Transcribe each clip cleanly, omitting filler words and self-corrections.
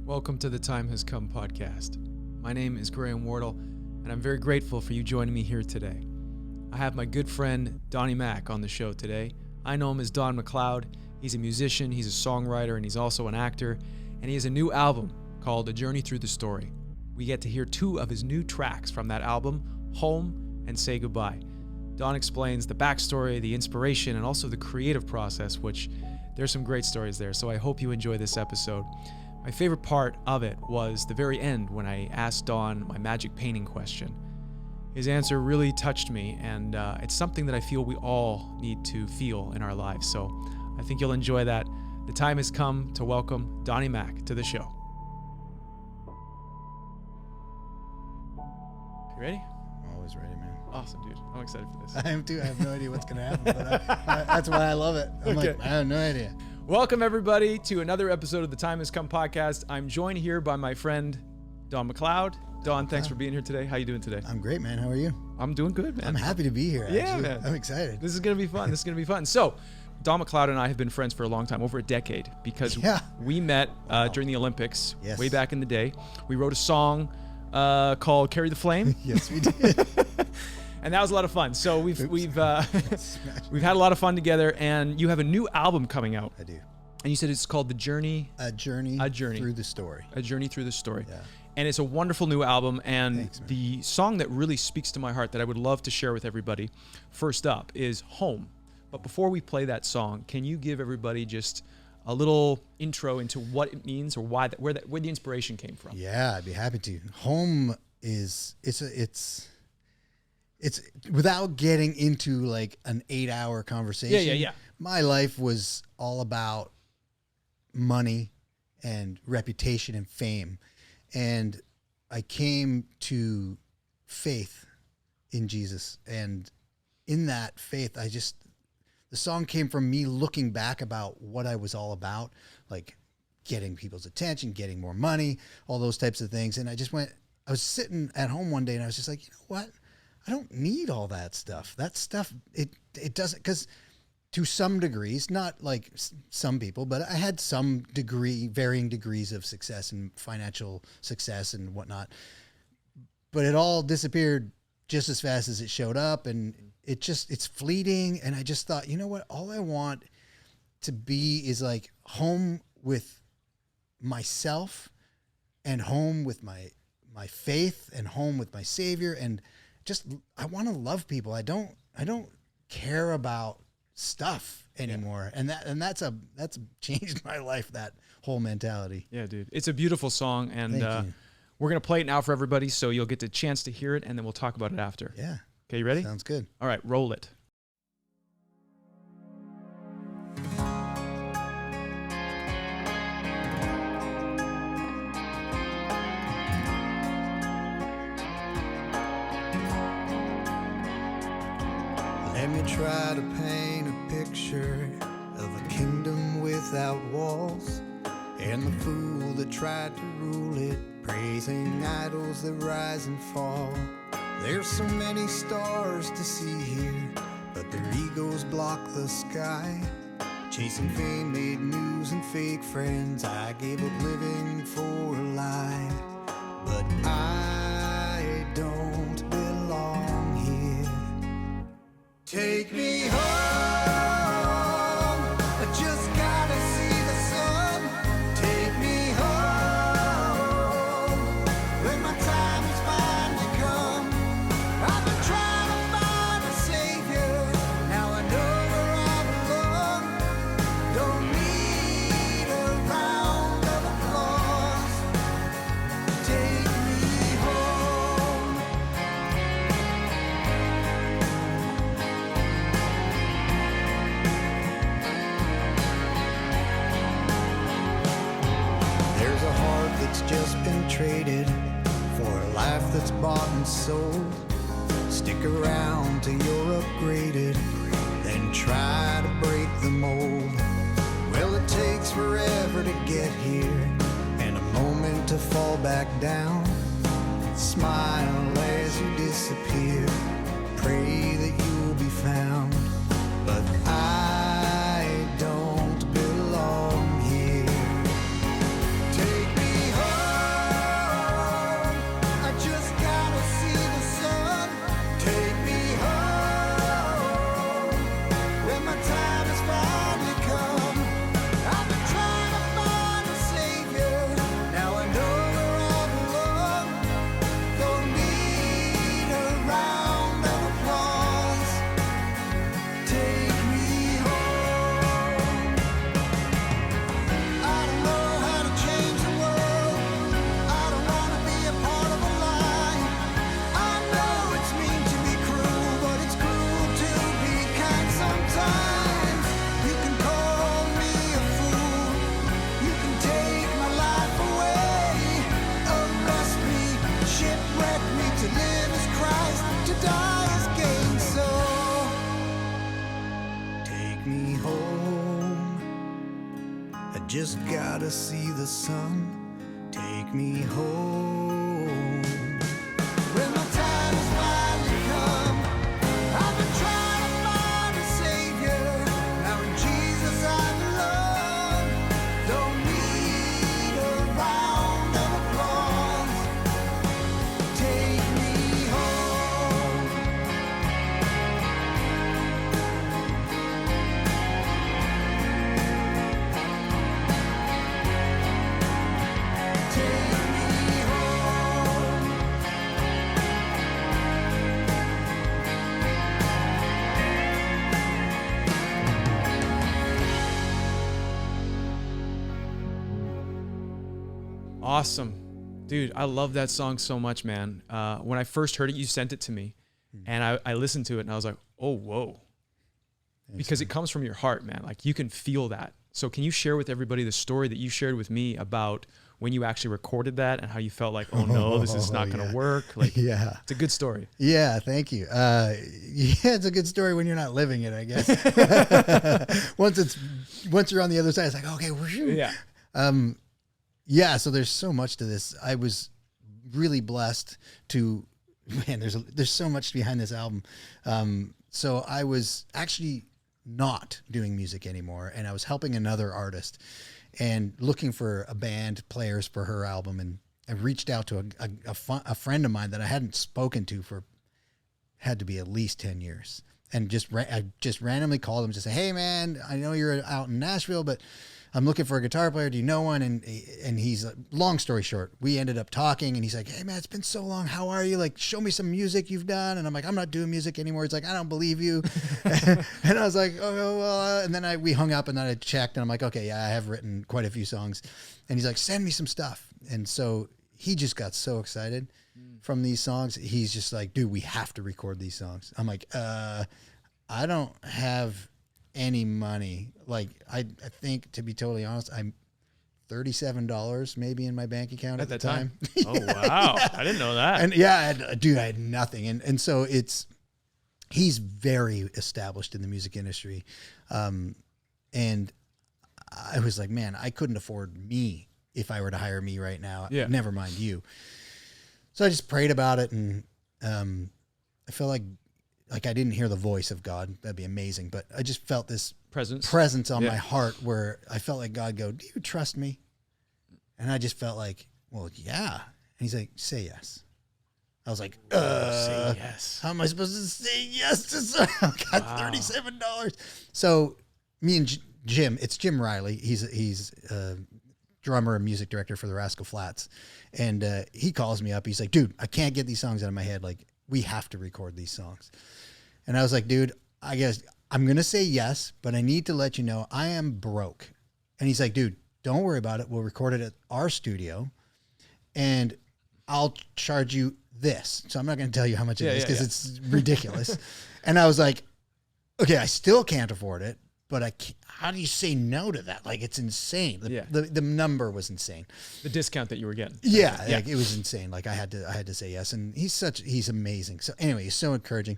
Welcome to the Time Has Come podcast. My name is Graham Wardle, and I'm very grateful for you joining me here today. I have my good friend Donny Mac on the show today. I know him as Don McLeod. He's a musician, he's a songwriter, and he's also an actor. And he has a new album called A Journey Through the Story. We get to hear two of his new tracks from that album, Home and Say Goodbye. Don explains the backstory, the inspiration, and also the creative process, which there's some great stories there. So I hope you enjoy this episode. My favorite part of it was the very end when I asked Don my magic painting question. His answer really touched me, and it's something that I feel we all need to feel in our lives. So I think you'll enjoy that. The time has come to welcome Donny Mac to the show. You ready? I'm always ready, man. Awesome, dude. I'm excited for this. I am too. I have no idea what's going to happen, but that's why I love it. I'm like, I have no idea. Welcome, everybody, to another episode of the Time Has Come podcast. I'm joined here by my friend, Don McLeod. Don, thanks for being here today. How you doing today? I'm great, man. How are you? I'm doing good, man. I'm happy to be here, actually. Yeah, man. I'm excited. This is going to be fun. So, Don McLeod and I have been friends for a long time, over a decade, because we met during the Olympics way back in the day. We wrote a song called Carry the Flame. Yes, we did. And that was a lot of fun. So we've had a lot of fun together, and you have a new album coming out. I do. And you said it's called A Journey Through the Story. A Journey Through the Story. Yeah. And it's a wonderful new album. And Thanks, man. the song that really speaks to my heart that I would love to share with everybody, first up, is Home. But before we play that song, can you give everybody just a little intro into what it means or where the inspiration came from? Yeah, I'd be happy to. Home is it's without getting into like an 8-hour conversation. Yeah. My life was all about money and reputation and fame. And I came to faith in Jesus. And in that faith, the song came from me looking back about what I was all about, like getting people's attention, getting more money, all those types of things. And I was sitting at home one day and I was just like, you know what? I don't need all that stuff. That stuff, it doesn't, because to some degrees, not like some people, but I had varying degrees of success and financial success and whatnot. But it all disappeared just as fast as it showed up, and it's fleeting. And I just thought, you know what? All I want to be is like home with myself and home with my faith and home with my Savior, and just I want to love people. I don't care about stuff anymore. Yeah. And that's changed my life, that whole mentality. Yeah, dude. It's a beautiful song, and we're going to play it now for everybody so you'll get the chance to hear it, and then we'll talk about it after. Yeah. Okay, you ready? Sounds good. All right, roll it. Let me try to paint a picture of a kingdom without walls, and the fool that tried to rule it, praising idols that rise and fall. There's so many stars to see here, but their egos block the sky. Chasing fame made news and fake friends. I gave up living for a lie, but I don't belong here. Take me home, I just gotta see the sun. Take me home, when my time is finally come. I've been trying to find a Savior, now I know where I belong. Don't need a round of applause. Take me home. There's a heart that's just been traded for a life that's bought and sold. Stick around till you're upgraded, then try to break the mold. Well, it takes forever to get here, and a moment to fall back down. Smile as you disappear, pray that you'll be found. But I don't belong here. Take me home. just gotta see the sun take me home. When the time has finally come, I've been trying to find a savior. Now in Jesus I belong. Don't need a round of applause. Take me home. Take me home. Awesome. Dude, I love that song so much, man. When I first heard it, you sent it to me, and I listened to it, and I was like, oh, whoa. Because it comes from your heart, man. Like, you can feel that. So can you share with everybody the story that you shared with me about when you actually recorded that and how you felt like, oh, no, this is not going to work? Like, Yeah. it's a good story. Yeah, thank you. Yeah, it's a good story when you're not living it, I guess. Once you're on the other side, it's like, okay, Yeah. Yeah, so there's so much to this. I was really blessed to, man, there's so much behind this album. So I was actually not doing music anymore, and I was helping another artist and looking for a band, players for her album, and I reached out to a friend of mine that I hadn't spoken to for, had to be at least 10 years. And I just randomly called him to say, hey man, I know you're out in Nashville, but I'm looking for a guitar player. Do you know one? And he's like, long story short, we ended up talking, and he's like, hey man, it's been so long. How are you? Like, show me some music you've done. And I'm like, I'm not doing music anymore. He's like, I don't believe you. And I was like, oh, well, and then we hung up, and then I checked, and I'm like, okay, yeah, I have written quite a few songs. And he's like, send me some stuff. And so he just got so excited from these songs. He's just like, dude, we have to record these songs. I'm like, I don't have any money. Like, I think, to be totally honest, I'm $37 maybe in my bank account at the time. Oh, wow. Yeah. I didn't know that. And yeah, I had nothing. And so he's very established in the music industry. And I was like, man, I couldn't afford me if I were to hire me right now. Yeah. Never mind you. So I just prayed about it, and I felt like I didn't hear the voice of God. That'd be amazing. But I just felt this presence on my heart where I felt like God go, do you trust me? And I just felt like, well, yeah. And he's like, say yes. I was like, say yes. How am I supposed to say yes to something? I got $37. So me and Jim, it's Jim Riley. He's a drummer and music director for the Rascal Flatts. And he calls me up. He's like, dude, I can't get these songs out of my head. Like, we have to record these songs. And I was like, dude, I guess I'm going to say yes, but I need to let you know I am broke. And he's like, dude, don't worry about it. We'll record it at our studio, and I'll charge you this. So I'm not going to tell you how much it is because it's ridiculous. And I was like, okay, I still can't afford it, but how do you say no to that? Like, it's insane. The number was insane. The discount that you were getting. Yeah, like, it was insane. Like, I had to say yes. And he's amazing. So anyway, he's so encouraging.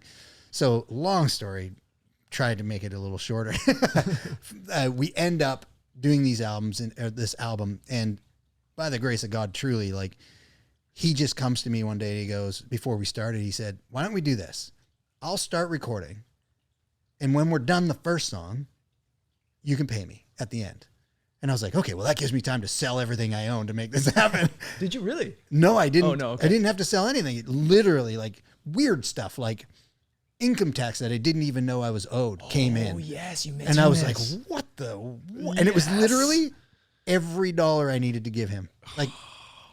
So long story, tried to make it a little shorter. We end up doing these albums this album. And by the grace of God, truly, like, he just comes to me one day and he goes, before we started, he said, why don't we do this? I'll start recording. And when we're done the first song, you can pay me at the end. And I was like, okay, well, that gives me time to sell everything I own to make this happen. Did you really? No, I didn't. Oh, no. Okay. I didn't have to sell anything. It literally, like, weird stuff, like income tax that I didn't even know I was owed came in. Oh, yes. You mentioned And I was this. like, what the? What? And it was literally every dollar I needed to give him.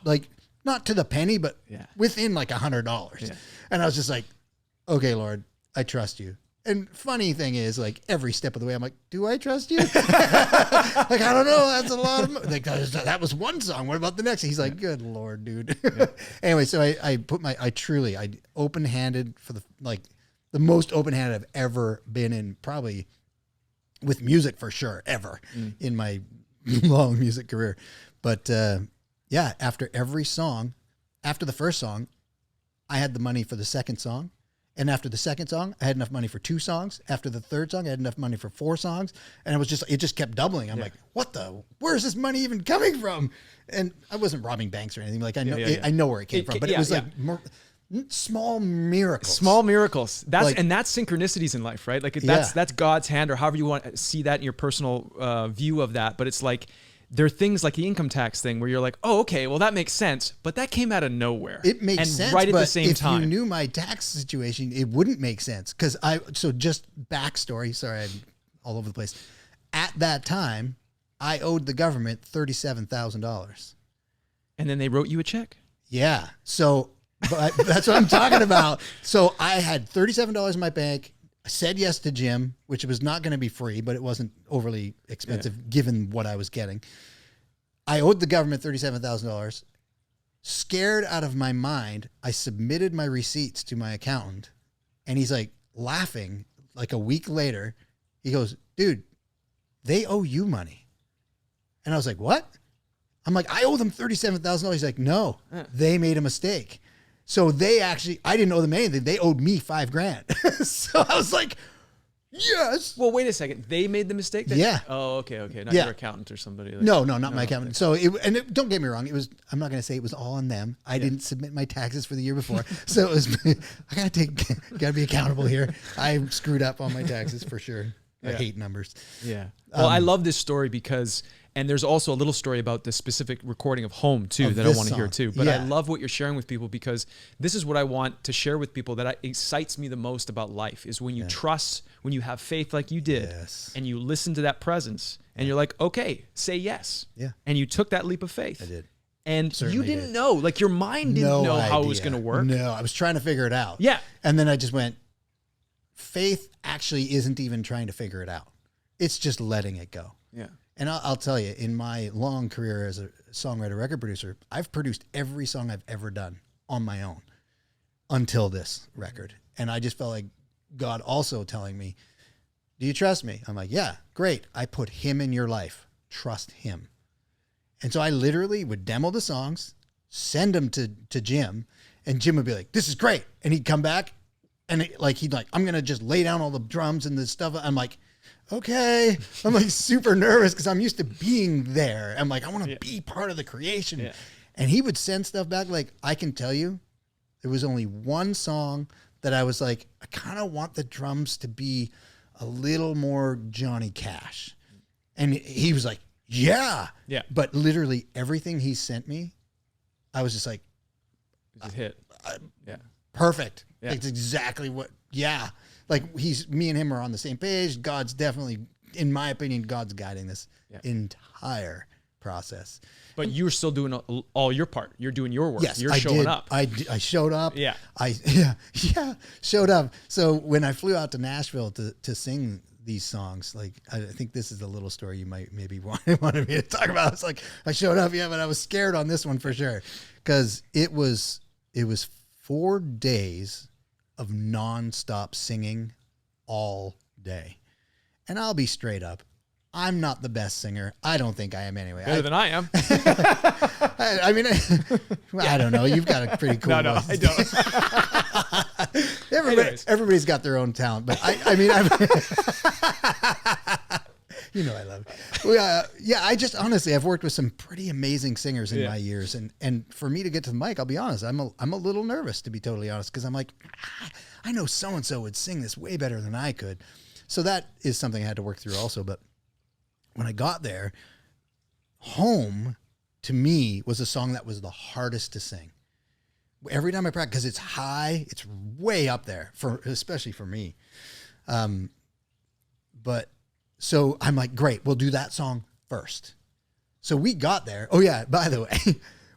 Like not to the penny, but within like $100. Yeah. And I was just like, okay, Lord, I trust you. And funny thing is, like, every step of the way, I'm like, do I trust you? Like, I don't know. That's a lot of money. Like, that was one song. What about the next? He's like, good Lord, dude. Anyway, so I open-handed for the most open-handed I've ever been in, probably with music for sure, ever in my long music career. But after every song, after the first song, I had the money for the second song And after the second song, I had enough money for 2 songs. After the third song, I had enough money for 4 songs. And it just kept doubling. I'm like, where is this money even coming from? And I wasn't robbing banks or anything. Like I know where it came from, but it was like small miracles. Small miracles. That's synchronicities in life, right? Like that's God's hand, or however you want to see that in your personal view of that. But it's like, there are things like the income tax thing where you're like, oh, okay, well, that makes sense. But that came out of nowhere. It makes sense. Right but at the same time. If you knew my tax situation, it wouldn't make sense. So just backstory, sorry, I'm all over the place. At that time, I owed the government $37,000. And then they wrote you a check? Yeah. So but that's what I'm talking about. So I had $37 in my bank. I said yes to gym, which was not going to be free, but it wasn't overly expensive given what I was getting. I owed the government $37,000. Scared out of my mind, I submitted my receipts to my accountant, and he's like laughing. Like a week later, he goes, dude, they owe you money. And I was like, what? I'm like, I owe them $37,000. He's like, no, they made a mistake. So I didn't owe them anything. They owed me $5,000. So I was like, yes. Well, wait a second. They made the mistake? Yeah. Oh, okay. Not your accountant or somebody. Like, no, not my accountant. So don't get me wrong. I'm not going to say it was all on them. I didn't submit my taxes for the year before. So it was, I got to be accountable here. I screwed up on my taxes for sure. I hate numbers. Yeah. Well, I love this story because, and there's also a little story about the specific recording of Home too that I want to hear too. But I love what you're sharing with people, because this is what I want to share with people that excites me the most about life, is when you trust, when you have faith like you did, and you listen to that presence, and you're like, okay, say yes. Yeah. And you took that leap of faith. I did. And you didn't know, like your mind didn't know how it was going to work. No, I was trying to figure it out. Yeah. And then I just went, faith actually isn't even trying to figure it out. It's just letting it go. Yeah. And I'll tell you, in my long career as a songwriter, record producer, I've produced every song I've ever done on my own until this record. And I just felt like God also telling me, do you trust me? I'm like, yeah, great. I put him in your life. Trust him. And so I literally would demo the songs, send them to Jim, and Jim would be like, this is great. And he'd come back and he'd like, I'm going to just lay down all the drums and the stuff. I'm like, okay. I'm like super nervous because I'm used to being there. I'm like, I want to be part of the creation. Yeah. And he would send stuff back. Like, I can tell you, there was only one song that I was like, I kind of want the drums to be a little more Johnny Cash. And he was like, yeah. But literally everything he sent me, I was just like, it's a hit. Perfect. Yeah. It's exactly what, like me and him are on the same page. God's definitely, in my opinion, God's guiding this entire process. But you're still doing all your part. You're doing your work. Yes, you're showing up. I showed up. Yeah. Showed up. So when I flew out to Nashville to sing these songs, like, I think this is a little story you might maybe wanted me to talk about. It's like, I showed up, but I was scared on this one for sure. Because it was 4 days of nonstop singing all day. And I'll be straight up, I'm not the best singer. I don't think I am anyway. Better than I am. I mean, I don't know. You've got a pretty cool voice. No, I don't. Everybody's got their own talent, but I mean, you know, I love it. I just, honestly, I've worked with some pretty amazing singers in my years. And for me to get to the mic, I'll be honest, I'm a little nervous, to be totally honest, because I'm like, I know so-and-so would sing this way better than I could. So that is something I had to work through also. But when I got there, Home, to me, was a song that was the hardest to sing. Every time I practice, because it's high, it's way up there, especially for me. But so I'm like, great, we'll do that song first. So we got there. Oh yeah, by the way,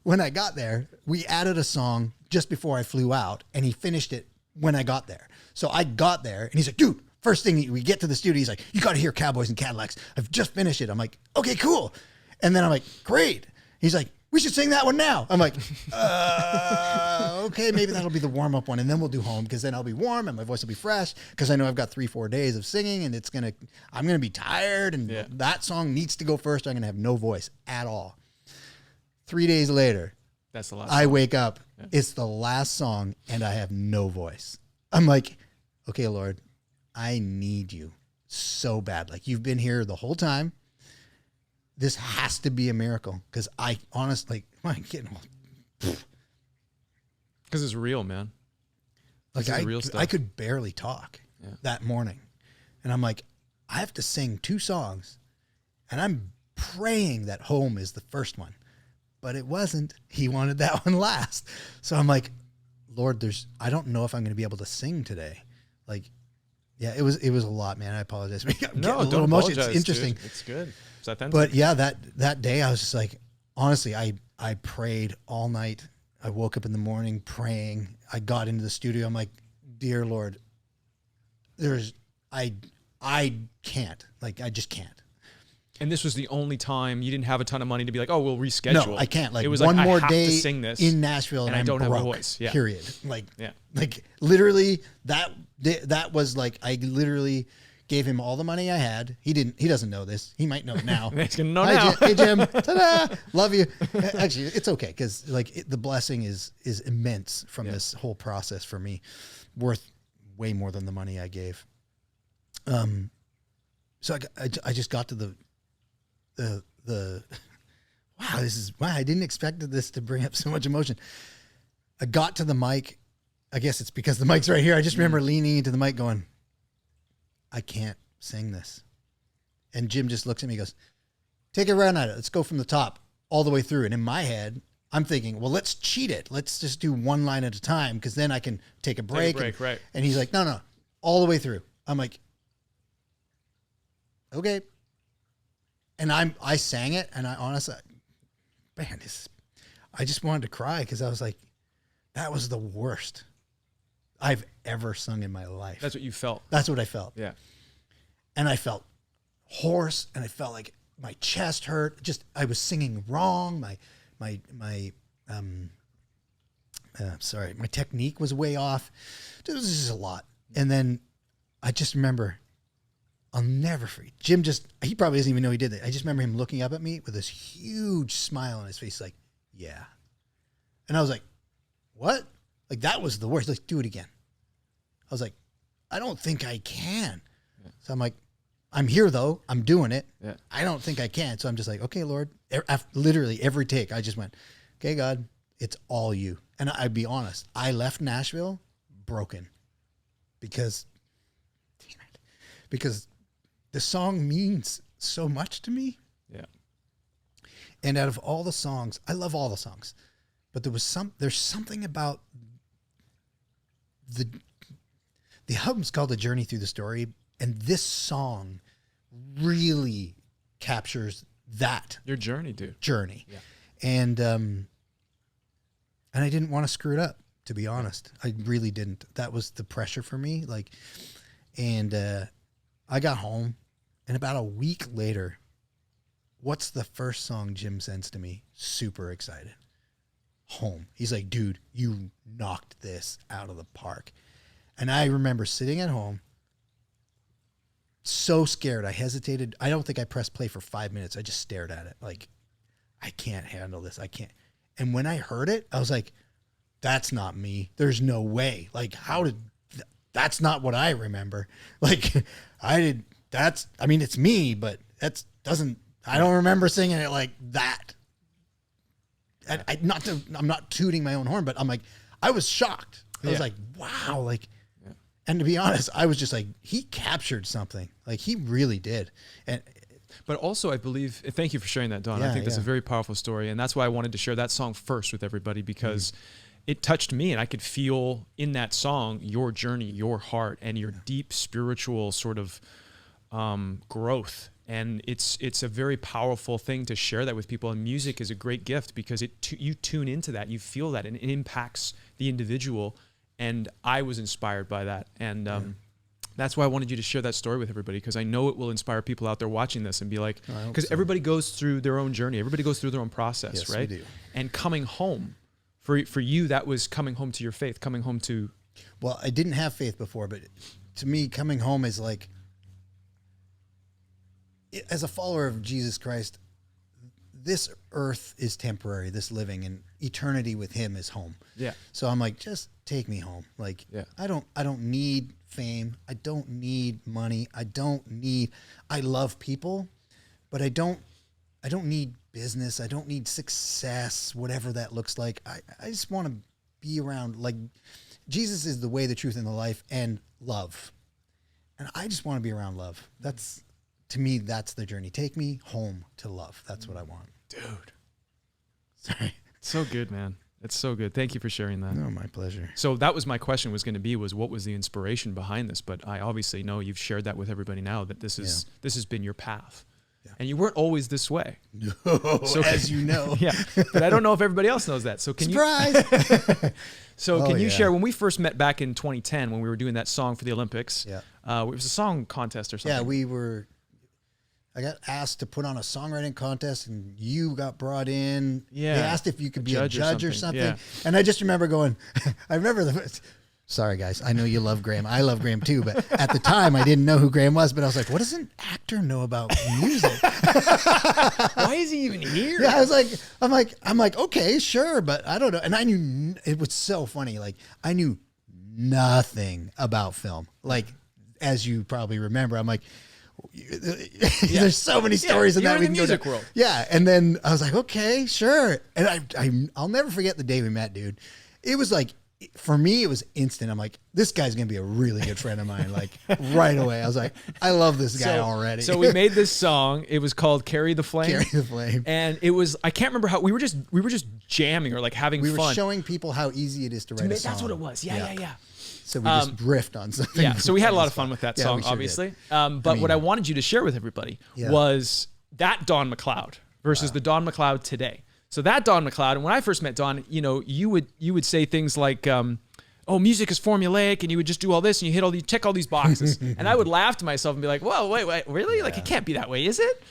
when I got there, we added a song just before I flew out, and he finished it when I got there. So I got there, and he's like, dude, first thing we get to the studio, he's like, you got to hear Cowboys and Cadillacs. I've just finished it. I'm like, okay, cool. And then I'm like, great. He's like, we should sing that one now. I'm like, okay, maybe that'll be the warm-up one, and then we'll do Home, because then I'll be warm and my voice will be fresh, because I know I've got 3-4 days of singing, and I'm going to be tired, and that song needs to go first, or I'm going to have no voice at all. 3 days later, that's the last I song. wake up, it's the last song, and I have no voice. I'm like, okay, Lord, I need you so bad. Like, you've been here the whole time. This has to be a miracle. Because I honestly, I'm getting all, Because it's real, man. like I could barely talk that morning. And I'm like, I have to sing 2 songs. And I'm praying that Home is the first one. But it wasn't. He wanted that one last. So I'm like, Lord, I don't know if I'm going to be able to sing today. Like, yeah, it was a lot, man. I apologize. No, don't apologize. It's interesting. Dude. It's good. It's authentic. But yeah, that day I was just like, honestly, I prayed all night. I woke up in the morning praying. I got into the studio. I'm like, dear Lord, I can't. Like, I just can't. And this was the only time you didn't have a ton of money to be like, oh, we'll reschedule. No, I can't. Like, it was one like, more I have day to sing this in Nashville and I don't have a broke, voice. Yeah. Period. Like literally that was like, I literally gave him all the money I had. He doesn't know this. He might know it now. He's going to know now. Hey, Jim. Ta-da! Love you. Actually, it's okay. Cause like the blessing is immense from this whole process for me, worth way more than the money I gave. So I just got to the wow, I didn't expect this to bring up so much emotion. I got to the mic. I guess it's because the mic's right here. I just remember leaning into the mic going, I can't sing this. And Jim just looks at me and goes, take a run at it. Let's go from the top all the way through. And in my head, I'm thinking, well, let's cheat it. Let's just do one line at a time because then I can take a break. Right. And he's like, no, all the way through. I'm like, okay. And I sang it, and I honestly, man, I just wanted to cry because I was like, that was the worst I've ever sung in my life. That's what you felt. That's what I felt. Yeah. And I felt hoarse, and I felt like my chest hurt. Just I was singing wrong. My technique was way off. It was just a lot. And then I just remember, I'll never forget. Jim he probably doesn't even know he did that. I just remember him looking up at me with this huge smile on his face, like, yeah. And I was like, what? Like, that was the worst. Like, do it again. I was like, I don't think I can. Yeah. So I'm like, I'm here though. I'm doing it. Yeah. I don't think I can. So I'm just like, okay, Lord. Literally every take, I just went, okay, God, it's all you. And I'd be honest, I left Nashville broken because the song means so much to me. Yeah. And out of all the songs, I love all the songs, but there's something about the album's called A Journey Through the Story. And this song really captures that. Your journey, dude. Journey. Yeah. And I didn't want to screw it up, to be honest. I really didn't. That was the pressure for me. I got home, and about a week later, what's the first song Jim sends to me? Super excited. Home. He's like, dude, you knocked this out of the park. And I remember sitting at home, so scared. I hesitated. I don't think I pressed play for 5 minutes. I just stared at it like, I can't handle this. I can't. And when I heard it, I was like, that's not me. There's no way. Like, that's not what I remember. Like, it's me, but I don't remember singing it like that. I'm not tooting my own horn, but I'm like, I was shocked. I was like, wow. Like, and to be honest, I was just like, he captured something. Like, he really did. But also, I believe, thank you for sharing that, Don. I think that's a very powerful story. And that's why I wanted to share that song first with everybody, because it touched me, and I could feel in that song your journey, your heart, and your deep spiritual sort of growth. And it's a very powerful thing to share that with people. And music is a great gift because you tune into that, you feel that, and it impacts the individual. And I was inspired by that. And that's why I wanted you to share that story with everybody, because I know it will inspire people out there watching this and be like, because everybody goes through their own journey. Everybody goes through their own process, yes, right? We do. And coming home, for you, that was coming home to your faith, coming home to... Well, I didn't have faith before, but to me, coming home is like, as a follower of Jesus Christ, this earth is temporary, this living, and eternity with him is home. Yeah. So I'm like, just take me home. Like, I don't need fame. I don't need money. I love people, but I don't need business. I don't need success, whatever that looks like. I just want to be around, like, Jesus is the way, the truth, and the life, and love. And I just want to be around love. That's, to me, that's the journey. Take me home to love. That's what I want. Dude. Sorry. It's so good, man. It's so good. Thank you for sharing that. No, my pleasure. So that was my question was going to be what was the inspiration behind this? But I obviously know you've shared that with everybody now, that this has been your path. Yeah. And you weren't always this way. No, so, as you know. Yeah. But I don't know if everybody else knows that. So can Surprise! Can you share, when we first met back in 2010, when we were doing that song for the Olympics, it was a song contest or something. Yeah, I got asked to put on a songwriting contest, and you got brought in. Yeah. They asked if you could be a judge or something. Yeah. And I just remember going, sorry guys, I know you love Graham. I love Graham too, but at the time I didn't know who Graham was, but I was like, what does an actor know about music? Why is he even here? Yeah, I'm like, okay, sure, but I don't know. And I knew, it was so funny. Like, I knew nothing about film. Like, as you probably remember, I'm like, there's so many stories in that. You're in the music world. Yeah. And then I was like, okay, sure. And I'll never forget the day we met, dude. It was like, for me, it was instant. I'm like, this guy's going to be a really good friend of mine. Like, right away. I was like, I love this guy already. So we made this song. It was called Carry the Flame. Carry the Flame. And it was, I can't remember how, we were just jamming or like having fun. We were showing people how easy it is to write a song. That's what it was. Yeah. So we just riffed on something. Yeah, so we had a lot of fun with that song, obviously. But what I wanted you to share with everybody was that Don McLeod versus the Don McLeod today. So that Don McLeod, and when I first met Don, you would say things like, oh, music is formulaic, and you would just do all this, and you check all these boxes. And I would laugh to myself and be like, whoa, wait, really? Like, it can't be that way, is it?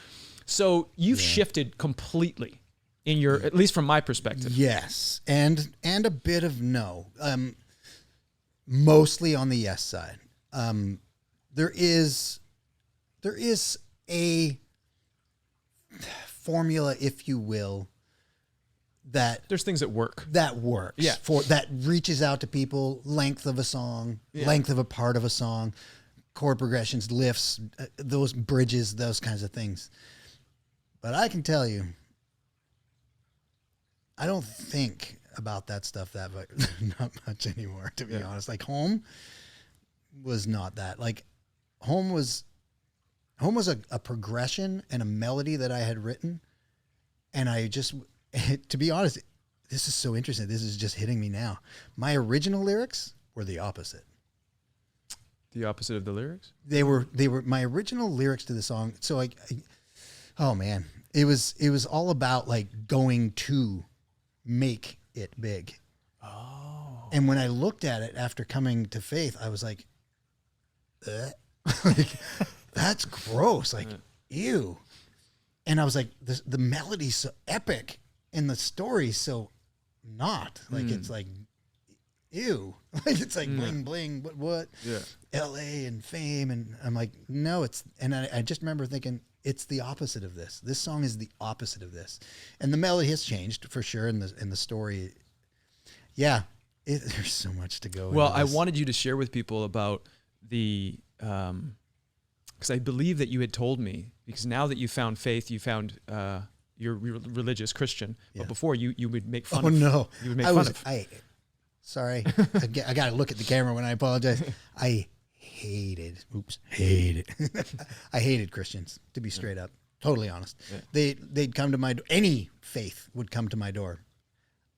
So you've shifted completely in your, at least from my perspective. Yes, and a bit of no. Mostly on the yes side. There is a formula, if you will, that there's things that work. That works. Yeah. That reaches out to people, length of a song, length of a part of a song, chord progressions, lifts, those bridges, those kinds of things. But I can tell you, I don't think about that stuff not much anymore, to be honest. Like, Home was not that. Like, Home was a progression and a melody that I had written, and I just, to be honest, this is so interesting. This is just hitting me now. My original lyrics were the opposite. The opposite of the lyrics? They were my original lyrics to the song. So oh man, it was all about like going to make it big. Oh. And when I looked at it after coming to faith, I was like, like, that's gross. Like, ew. And I was like, the melody's so epic and the story's so not. Like, it's like, ew. Like, it's like bling, bling, what? Yeah. LA and fame. And I'm like, no, and I just remember thinking, it's the opposite of this. This song is the opposite of this. And the melody has changed for sure. And the story, there's so much to go. Well, I wanted you to share with people about because I believe that you had told me, because now that you found faith, you found you're religious Christian, but before you would make fun of. Oh no. You would make fun of. Sorry. I got to look at the camera when I apologize. I hated Christians, to be straight up, totally honest. Yeah. They'd come to my door. Any faith would come to my door.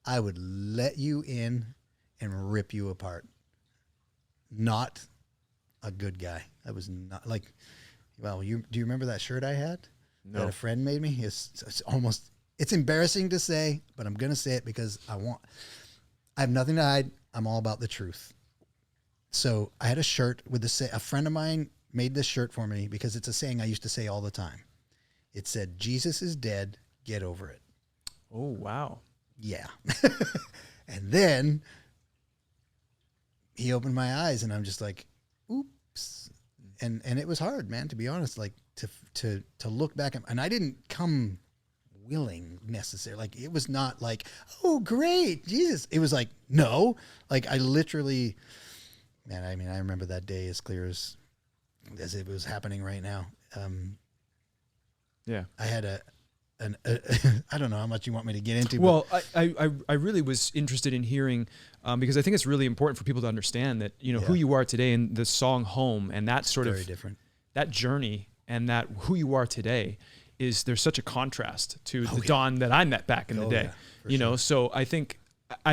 I would let you in and rip you apart. Not a good guy. I was not like, well, do you remember that shirt I had? No. That a friend made me? It's embarrassing to say, but I'm going to say it because I have nothing to hide. I'm all about the truth. So I had a shirt with a friend of mine made this shirt for me because it's a saying I used to say all the time. It said, Jesus is dead, get over it. Oh, wow. Yeah. And then he opened my eyes and I'm just like, oops. And it was hard, man, to be honest, like to look back and I didn't come willing necessarily. Like, it was not like, oh, great, Jesus. It was like, no. Like, I literally, man, I mean, I remember that day as clear as it was happening right now. Yeah. I had I don't know how much you want me to get into. Well, I really was interested in hearing, because I think it's really important for people to understand that, you know, who you are today and the song Home and that sort very of different. That journey and that who you are today there's such a contrast to the Don that I met back in the day, you know? So I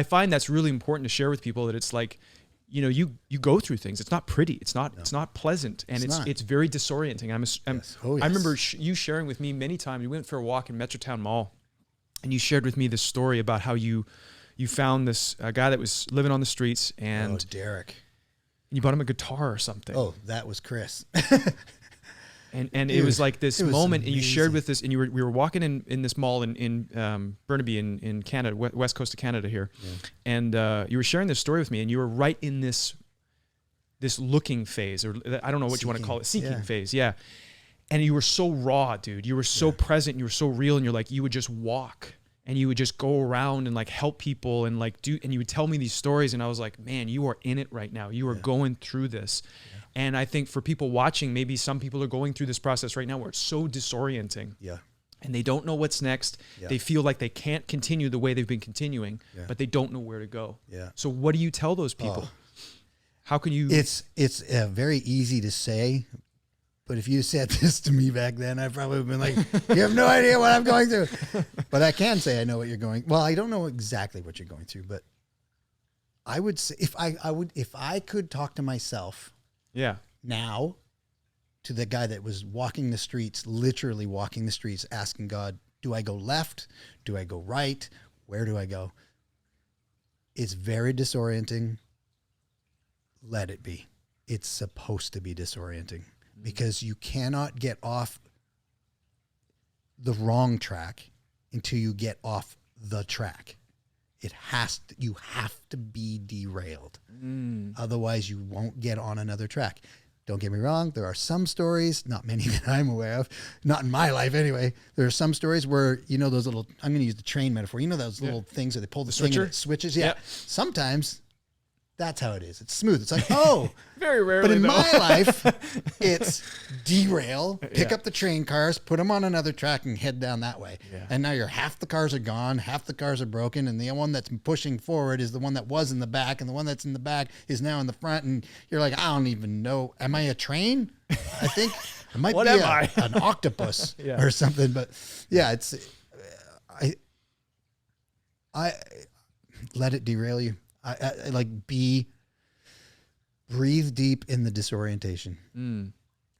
find that's really important to share with people, that it's like, you know, you go through things. It's not pretty. It's not pleasant. And it's very disorienting. I remember you sharing with me many times. You went for a walk in Metrotown Mall and you shared with me this story about how you found this guy that was living on the streets and Derek. And you bought him a guitar or something. Oh, that was Chris. And it was like this moment, amazing. and you shared with this, and we were walking in this mall in Burnaby in Canada, west coast of Canada here, and you were sharing this story with me, and you were right in this looking phase, or I don't know what you want to call it, seeking phase, and you were so raw, dude. You were so present, and you were so real, and you're like, you would just walk, and you would just go around and like help people, and like and you would tell me these stories, and I was like, man, you are in it right now. You are going through this. And I think for people watching, maybe some people are going through this process right now where it's so disorienting. Yeah. And they don't know what's next. Yeah. They feel like they can't continue the way they've been continuing, but they don't know where to go. Yeah. So what do you tell those people? How can you? It's very easy to say, but if you said this to me back then, I probably would have been like, you have no idea what I'm going through. But I can say I know what you're going. Well, I don't know exactly what you're going through, but I would say if I could talk to myself. Yeah. Now, to the guy that was walking the streets, literally walking the streets, asking God, do I go left? Do I go right? Where do I go? It's very disorienting. Let it be. It's supposed to be disorienting because you cannot get off the wrong track until you get off the track. You have to be derailed. Otherwise you won't get on another track. Don't get me wrong. There are some stories, not many that I'm aware of, not in my life anyway. There are some stories where, you know, those little, I'm going to use the train metaphor. You know, those little things that they pull the thing and it switches. Yeah. Sometimes that's how it is. It's smooth. It's like, oh, very rarely. But in my life, it's derail, pick up the train cars, put them on another track, and head down that way. Yeah. And now half the cars are gone, half the cars are broken, and the one that's pushing forward is the one that was in the back, and the one that's in the back is now in the front. And you're like, I don't even know. Am I a train? I think it might be an octopus or something. But yeah, it's I let it derail you. I like breathe deep in the disorientation.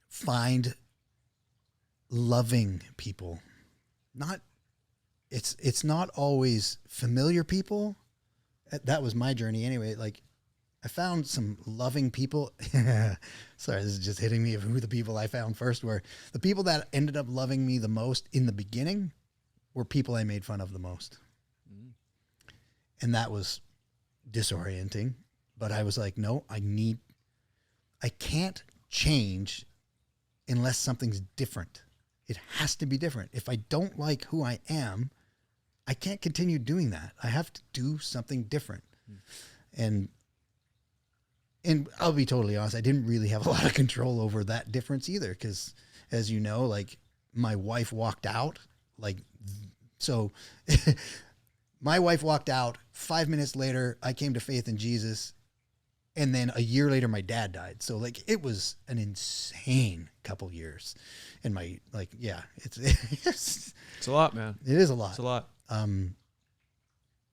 Find loving people. It's not always familiar people. That was my journey anyway. Like I found some loving people. Sorry, this is just hitting me of who the people I found first were. The people that ended up loving me the most in the beginning were people I made fun of the most. And that was disorienting, but I was like, no, I can't change unless something's different. It has to be different. If I don't like who I am, I can't continue doing that. I have to do something different. And I'll be totally honest, I didn't really have a lot of control over that difference either. Cause as you know, like my wife walked out, so my wife walked out. 5 minutes later, I came to faith in Jesus. And then a year later, my dad died. So like, it was an insane couple years. And it's a lot, man. It is a lot. It's a lot.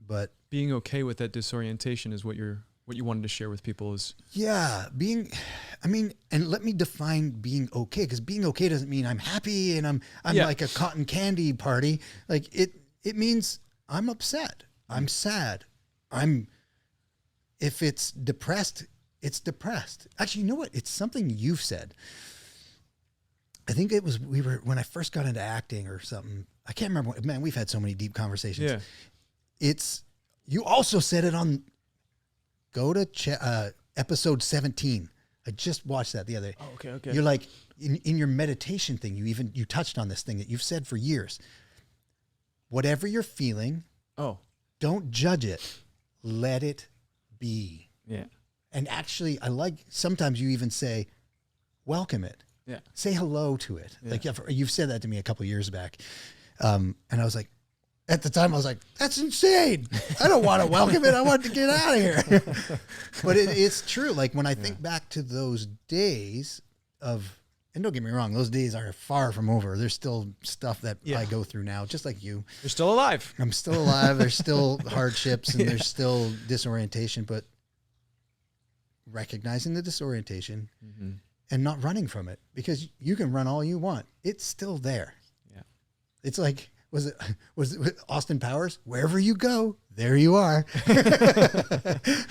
But being okay with that disorientation is what you wanted to share with people is. Yeah. And let me define being okay. Because being okay doesn't mean I'm happy and I'm like a cotton candy party. Like it means I'm upset. I'm sad. If it's depressed, it's depressed. Actually, you know what? It's something you've said. I think it was, when I first got into acting or something. I can't remember. Man, we've had so many deep conversations. Yeah. You also said it on, go to episode 17. I just watched that the other day. Oh, okay. You're like, in your meditation thing, you touched on this thing that you've said for years. whatever you're feeling, don't judge it. Let it be. Yeah. And actually, I like, sometimes you even say, welcome it. Yeah. Say hello to it. Yeah. Like you've said that to me a couple of years back. And I was like, at the time I was like, that's insane. I don't want to welcome it. I want to get out of here. But it's true. Like when I think back to those days of, and don't get me wrong, those days are far from over. There's still stuff that I go through now, just like you. You're still alive. I'm still alive. There's still hardships and there's still disorientation, but recognizing the disorientation and not running from it, because you can run all you want. It's still there. Yeah. It's like, was it Austin Powers? Wherever you go, there you are.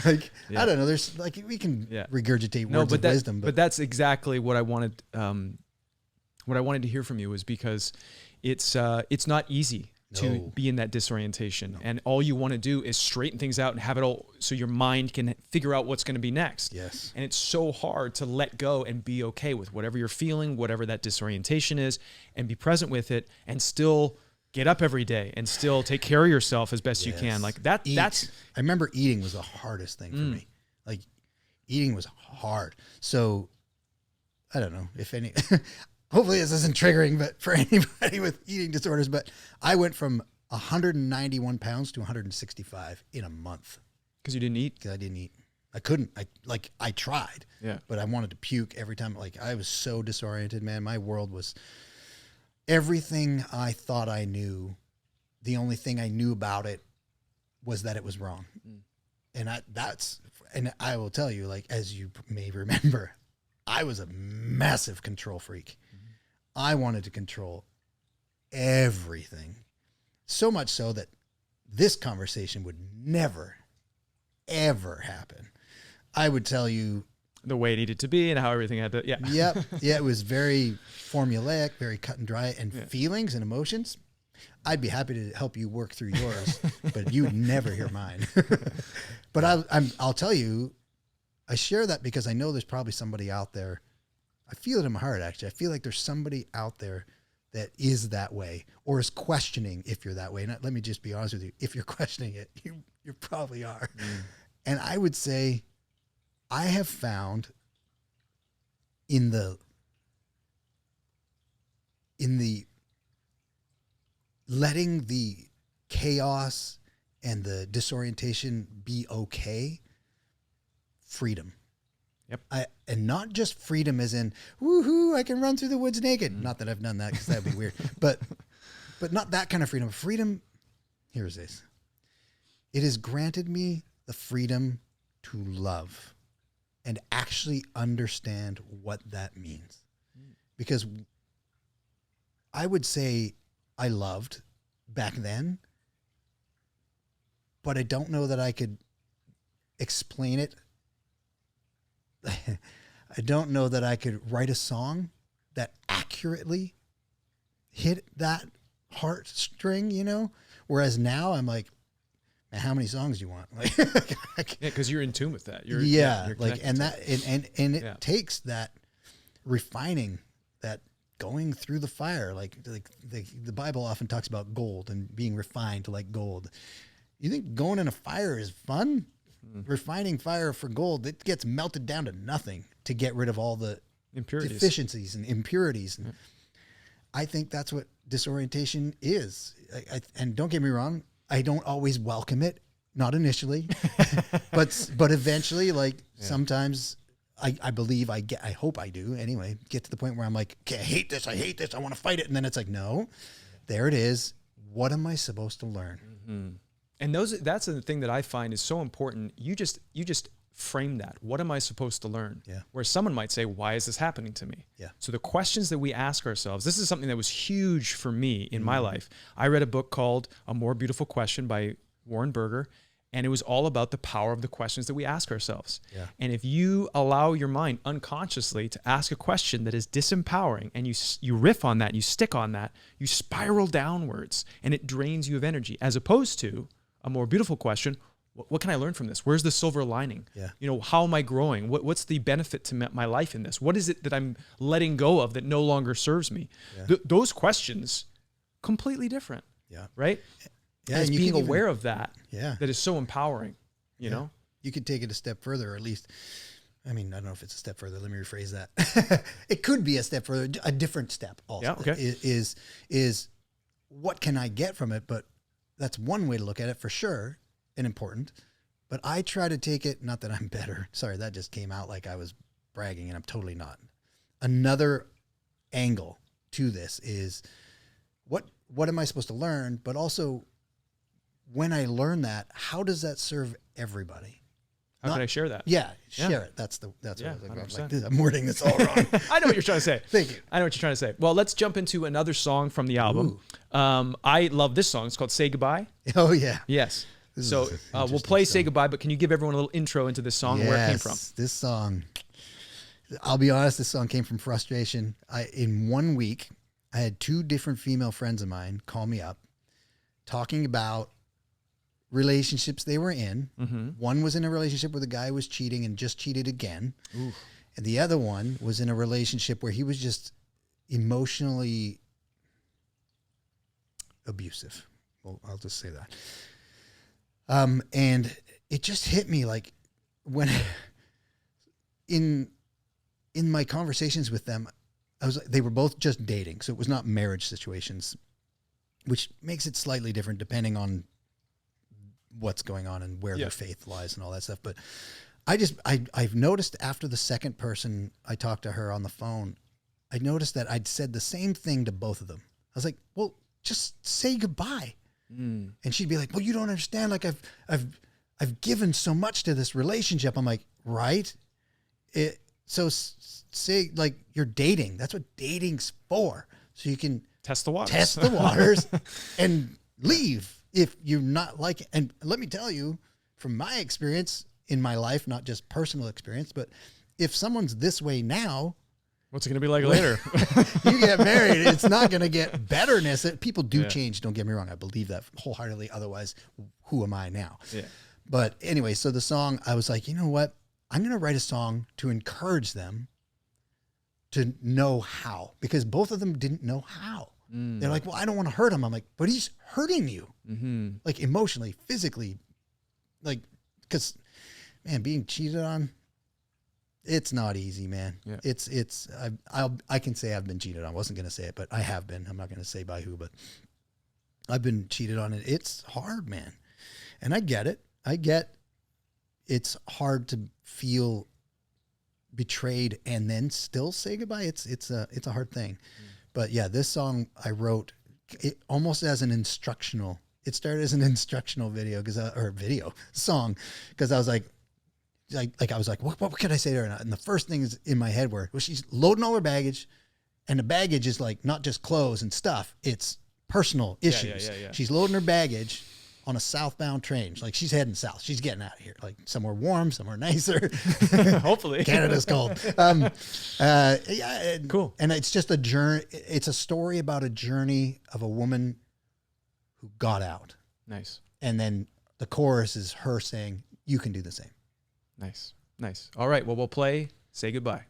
Like, I don't know. There's like, we can regurgitate words of wisdom, but that's exactly what I wanted. What I wanted to hear from you was because it's not easy to be in that disorientation, and all you want to do is straighten things out and have it all so your mind can figure out what's going to be next. Yes. And it's so hard to let go and be okay with whatever you're feeling, whatever that disorientation is, and be present with it, and still get up every day and still take care of yourself as best you can. Like that. That's. I remember eating was the hardest thing for me. Like eating was hard. So I don't know if any. Hopefully this isn't triggering, but for anybody with eating disorders, but I went from 191 pounds to 165 in a month. Because you didn't eat? Because I didn't eat. I couldn't. I tried. Yeah. But I wanted to puke every time. Like I was so disoriented, man. My world was everything I thought I knew. The only thing I knew about it was that it was wrong. And I will tell you, like, as you may remember, I was a massive control freak. I wanted to control everything. So much so that this conversation would never, ever happen. I would tell you the way it needed to be and how everything had to, Yep. Yeah, it was very formulaic, very cut and dry, and feelings and emotions. I'd be happy to help you work through yours, but you would never hear mine. But I'll tell you, I share that because I know there's probably somebody out there. I feel it in my heart, actually. I feel like there's somebody out there that is that way or is questioning if you're that way. And let me just be honest with you. If you're questioning it, you probably are. And I would say I have found in the letting the chaos and the disorientation be okay, freedom. Yep. And not just freedom as in, woohoo, I can run through the woods naked. Not that I've done that because that'd be weird. But not that kind of freedom. Freedom, here's this. It has granted me the freedom to love and actually understand what that means. Because I would say I loved back then, but I don't know that I could explain it. I don't know that I could write a song that accurately hit that heartstring, you know? Whereas now I'm like, man, how many songs do you want? Like, because you're in tune with that. You're like, and that, and it takes that refining, that going through the fire. Like the Bible often talks about gold and being refined like gold. You think going in a fire is fun? Refining fire for gold, it gets melted down to nothing to get rid of all the impurities, deficiencies and impurities. And I think that's what disorientation is. And don't get me wrong, I don't always welcome it, not initially, but eventually, like sometimes I believe I hope I do anyway, get to the point where I'm like, okay, I hate this, I want to fight it. And then it's like, no, there it is. What am I supposed to learn? And that's the thing that I find is so important. You just frame that. What am I supposed to learn? Yeah. Where someone might say, why is this happening to me? Yeah. So the questions that we ask ourselves, this is something that was huge for me in my life. I read a book called A More Beautiful Question by Warren Berger, and it was all about the power of the questions that we ask ourselves. Yeah. And if you allow your mind unconsciously to ask a question that is disempowering, and you riff on that, and you stick on that, you spiral downwards, and it drains you of energy, as opposed to a more beautiful question. What can I learn from this? Where's the silver lining? Yeah. You know, how am I growing? What's the benefit to my life in this? What is it that I'm letting go of that no longer serves me? Yeah. Those questions, completely different. Yeah. Right? Yeah. And it's you being can aware of that. Yeah. That is so empowering, you know? You could take it a step further, or at least, I mean, I don't know if it's a step further. Let me rephrase that. It could be a step further, a different step also. Yeah, okay. Is what can I get from it? But that's one way to look at it for sure and important. But I try to take it, not that I'm better. Sorry, that just came out like I was bragging, and I'm totally not. Another angle to this is what am I supposed to learn? But also, when I learn that, how does that serve everybody? How can I share that? Yeah, share it. That's what I was like. I'm wording this all wrong. I know what you're trying to say. Thank you. I know what you're trying to say. Well, let's jump into another song from the album. I love this song. It's called Say Goodbye. Oh, yeah. Yes. So we'll play Say Goodbye, but can you give everyone a little intro into this song and where it came from? This song, I'll be honest, this song came from frustration. In 1 week, I had 2 different female friends of mine call me up talking about relationships they were in. Mm-hmm. One was in a relationship where the guy was cheating and just cheated again. Oof. And the other one was in a relationship where he was just emotionally abusive. Well, I'll just say that. And it just hit me like when in my conversations with them, they were both just dating. So it was not marriage situations, which makes it slightly different depending on what's going on and where their faith lies and all that stuff. But I've noticed after the second person I talked to her on the phone, I noticed that I'd said the same thing to both of them. I was like, well, just say goodbye. And she'd be like, well, you don't understand. Like I've given so much to this relationship. I'm like, right. So say like you're dating. That's what dating's for. So you can test the waters and leave if you're not like it. And let me tell you from my experience in my life, not just personal experience, but if someone's this way now, what's it going to be like later? You get married, it's not going to get betterness. People do change. Don't get me wrong. I believe that wholeheartedly. Otherwise, who am I now? Yeah. But anyway, so the song, I was like, you know what? I'm going to write a song to encourage them to know how, because both of them didn't know how. They're like, well, I don't want to hurt him. I'm like, but he's hurting you, like emotionally, physically, like, because, man, being cheated on, it's not easy, man. Yeah. I can say I've been cheated on. I wasn't going to say it, but I have been. I'm not going to say by who, but I've been cheated on. And it's hard, man. And I get it. It's hard to feel betrayed and then still say goodbye. It's a hard thing. But yeah, this song I wrote it almost as an instructional. It started as an instructional video song because I was like I was like, what could I say to her? And the first things in my head were, well, she's loading all her baggage, and the baggage is like not just clothes and stuff; it's personal issues. Yeah. She's loading her baggage on a southbound train. Like she's heading south. She's getting out of here. Like somewhere warm, somewhere nicer. Hopefully. Canada's cold. Cool. And it's just a journey. It's a story about a journey of a woman who got out. Nice. And then the chorus is her saying, you can do the same. Nice. All right. Well, we'll play Say Goodbye.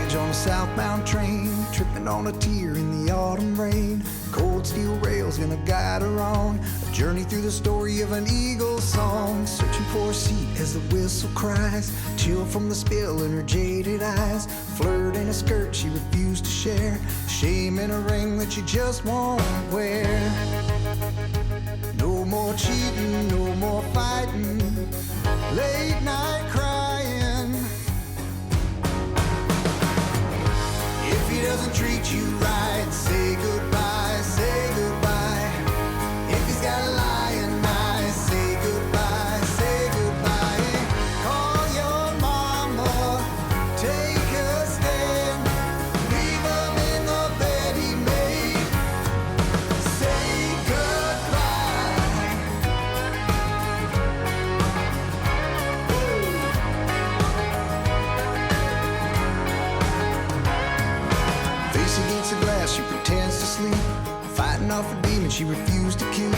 On a southbound train, tripping on a tear in the autumn rain. Cold steel rails gonna guide her on a journey through the story of an eagle song. Searching for a seat as the whistle cries, chill from the spill in her jaded eyes. Flirt in a skirt she refused to share, shame in a ring that she just won't wear. No more cheating, no more fighting, late night crying. If he doesn't treat you right, say goodbye, say goodbye. If he's got a lying eye, say goodbye, say goodbye. Call your mama, take a stand, leave him in the bed he made. Say goodbye. Face against the glass, she pretends to sleep, fighting off a demon she refused to keep.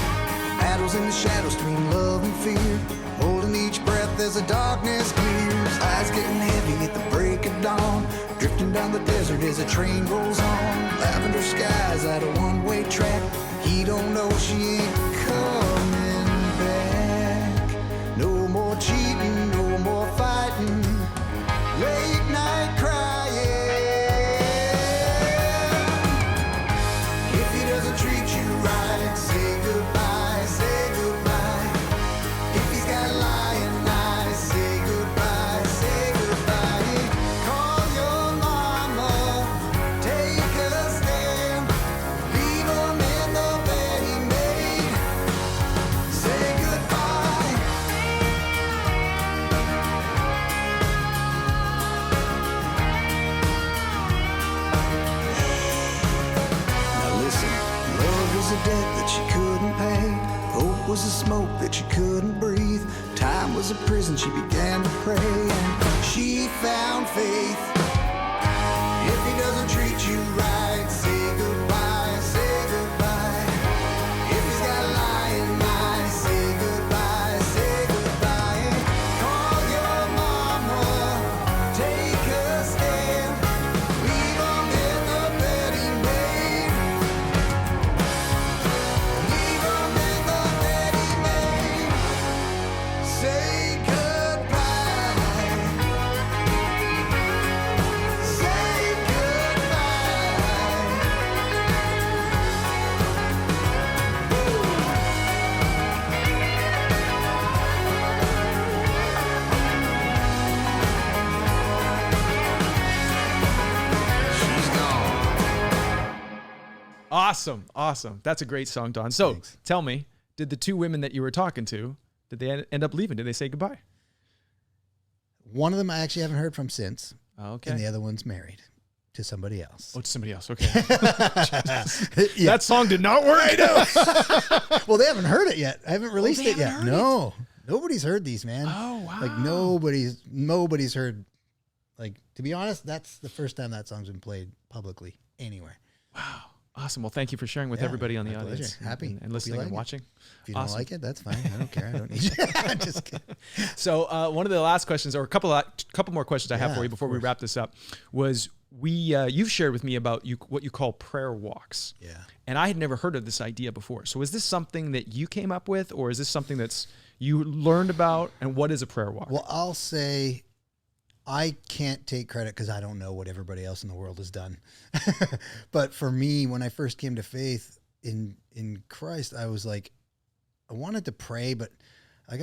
At battles in the shadows between love and fear. Holding each breath as the darkness clears. Eyes getting heavy at the break of dawn. Drifting down the desert as a train rolls on. Lavender skies at a one-way track. He don't know she ain't coming back. No more cheating, no more fighting. Late night crying. If he doesn't treat you right, say goodbye, say goodbye. If he's got lying eyes, say goodbye, say goodbye. Call your mama, take a stand. Leave him in the bed he made. Say goodbye. Now listen, love was a debt that she couldn't pay. Hope was a smoke that she couldn't breathe. Time was a prison, she began to pray, and she found faith. If he doesn't treat you right, say goodbye, say goodbye. If he's got lying eyes, say goodbye, say goodbye. Call your mama, take a stand. Leave him in the bed he made. Leave him in the bed he made. Say goodbye. Say goodbye. She's gone. Awesome. That's a great song, Don. So Thanks. tell me, did the two women that you were talking to, did they end up leaving? Did they say goodbye? One of them I actually haven't heard from since, Okay. and the other one's married to somebody else. Oh, it's somebody else. Okay. Yeah. That song did not work. Well, they haven't heard it yet. I haven't released they it yet. haven't heard No, nobody's heard these, man. Oh, wow. Like nobody's heard. Like, to be honest, that's the first time that song's been played publicly anywhere. Wow. Awesome. Well, thank you for sharing with Yeah, everybody on the my audience. pleasure. Happy. And Hope you listening like and it. watching. If you don't Awesome. like it, that's fine. I don't care. I don't need you. I'm just kidding. So one of the last questions, or a couple more questions I have Yeah, for you of before we course. wrap this up, was you've shared with me about what you call prayer walks. Yeah. And I had never heard of this idea before. So is this something that you came up with, or is this something that's you learned about? And what is a prayer walk? Well, I'll say I can't take credit because I don't know what everybody else in the world has done. But for me, when I first came to faith in Christ, I was like, I wanted to pray, but I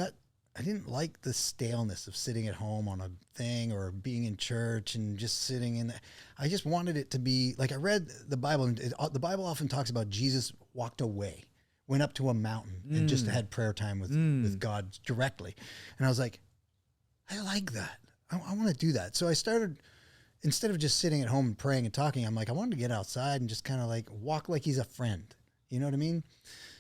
didn't like the staleness of sitting at home on a thing or being in church and just sitting in. I just wanted it to be like, I read the Bible, and the Bible often talks about Jesus walked away, went up to a mountain and just had prayer time with God directly. And I was like, I like that. I want to do that. So I started, instead of just sitting at home and praying and talking, I'm like, I wanted to get outside and just kind of like walk like he's a friend. You know what I mean?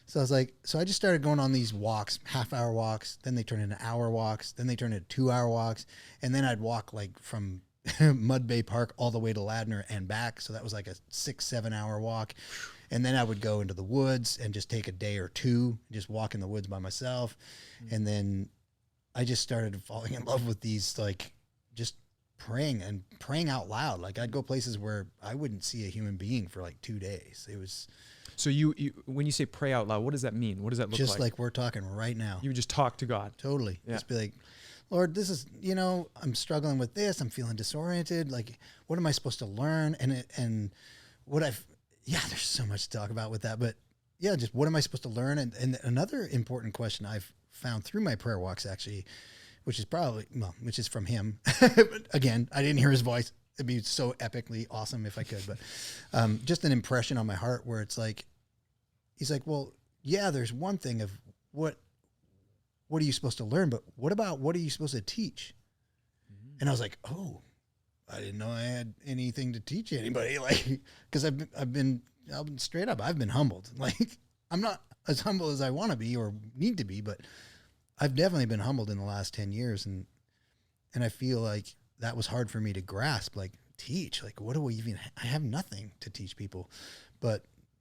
So I was like, so I just started going on these walks, half-hour walks. Then they turned into hour walks. Then they turned into 2-hour walks. And then I'd walk like from Mud Bay Park all the way to Ladner and back. So that was like a 6-7 hour walk. And then I would go into the woods and just take a day or two, just walk in the woods by myself. And then I just started falling in love with these, like, just praying out loud. Like, I'd go places where I wouldn't see a human being for like 2 days. It was So you when you say pray out loud, what does that mean? What does that look just like? like we're talking right now. You would just talk to God. Totally. Yeah. Just be like, Lord, this is, I'm struggling with this. I'm feeling disoriented. Like, what am I supposed to learn? And there's so much to talk about with that, but yeah, just what am I supposed to learn? And another important question I've found through my prayer walks, actually, which is from him. But again, I didn't hear his voice. It'd be so epically awesome if I could, but just an impression on my heart where it's like, he's like, well, yeah, there's one thing of what are you supposed to learn, but what are you supposed to teach? Mm-hmm. And I was like, oh, I didn't know I had anything to teach anybody. Like, cause I've been straight up. I've been humbled. Like, I'm not as humble as I want to be or need to be, but I've definitely been humbled in the last 10 years. And I feel like that was hard for me to grasp, like teach, like, what do we even, I have nothing to teach people, but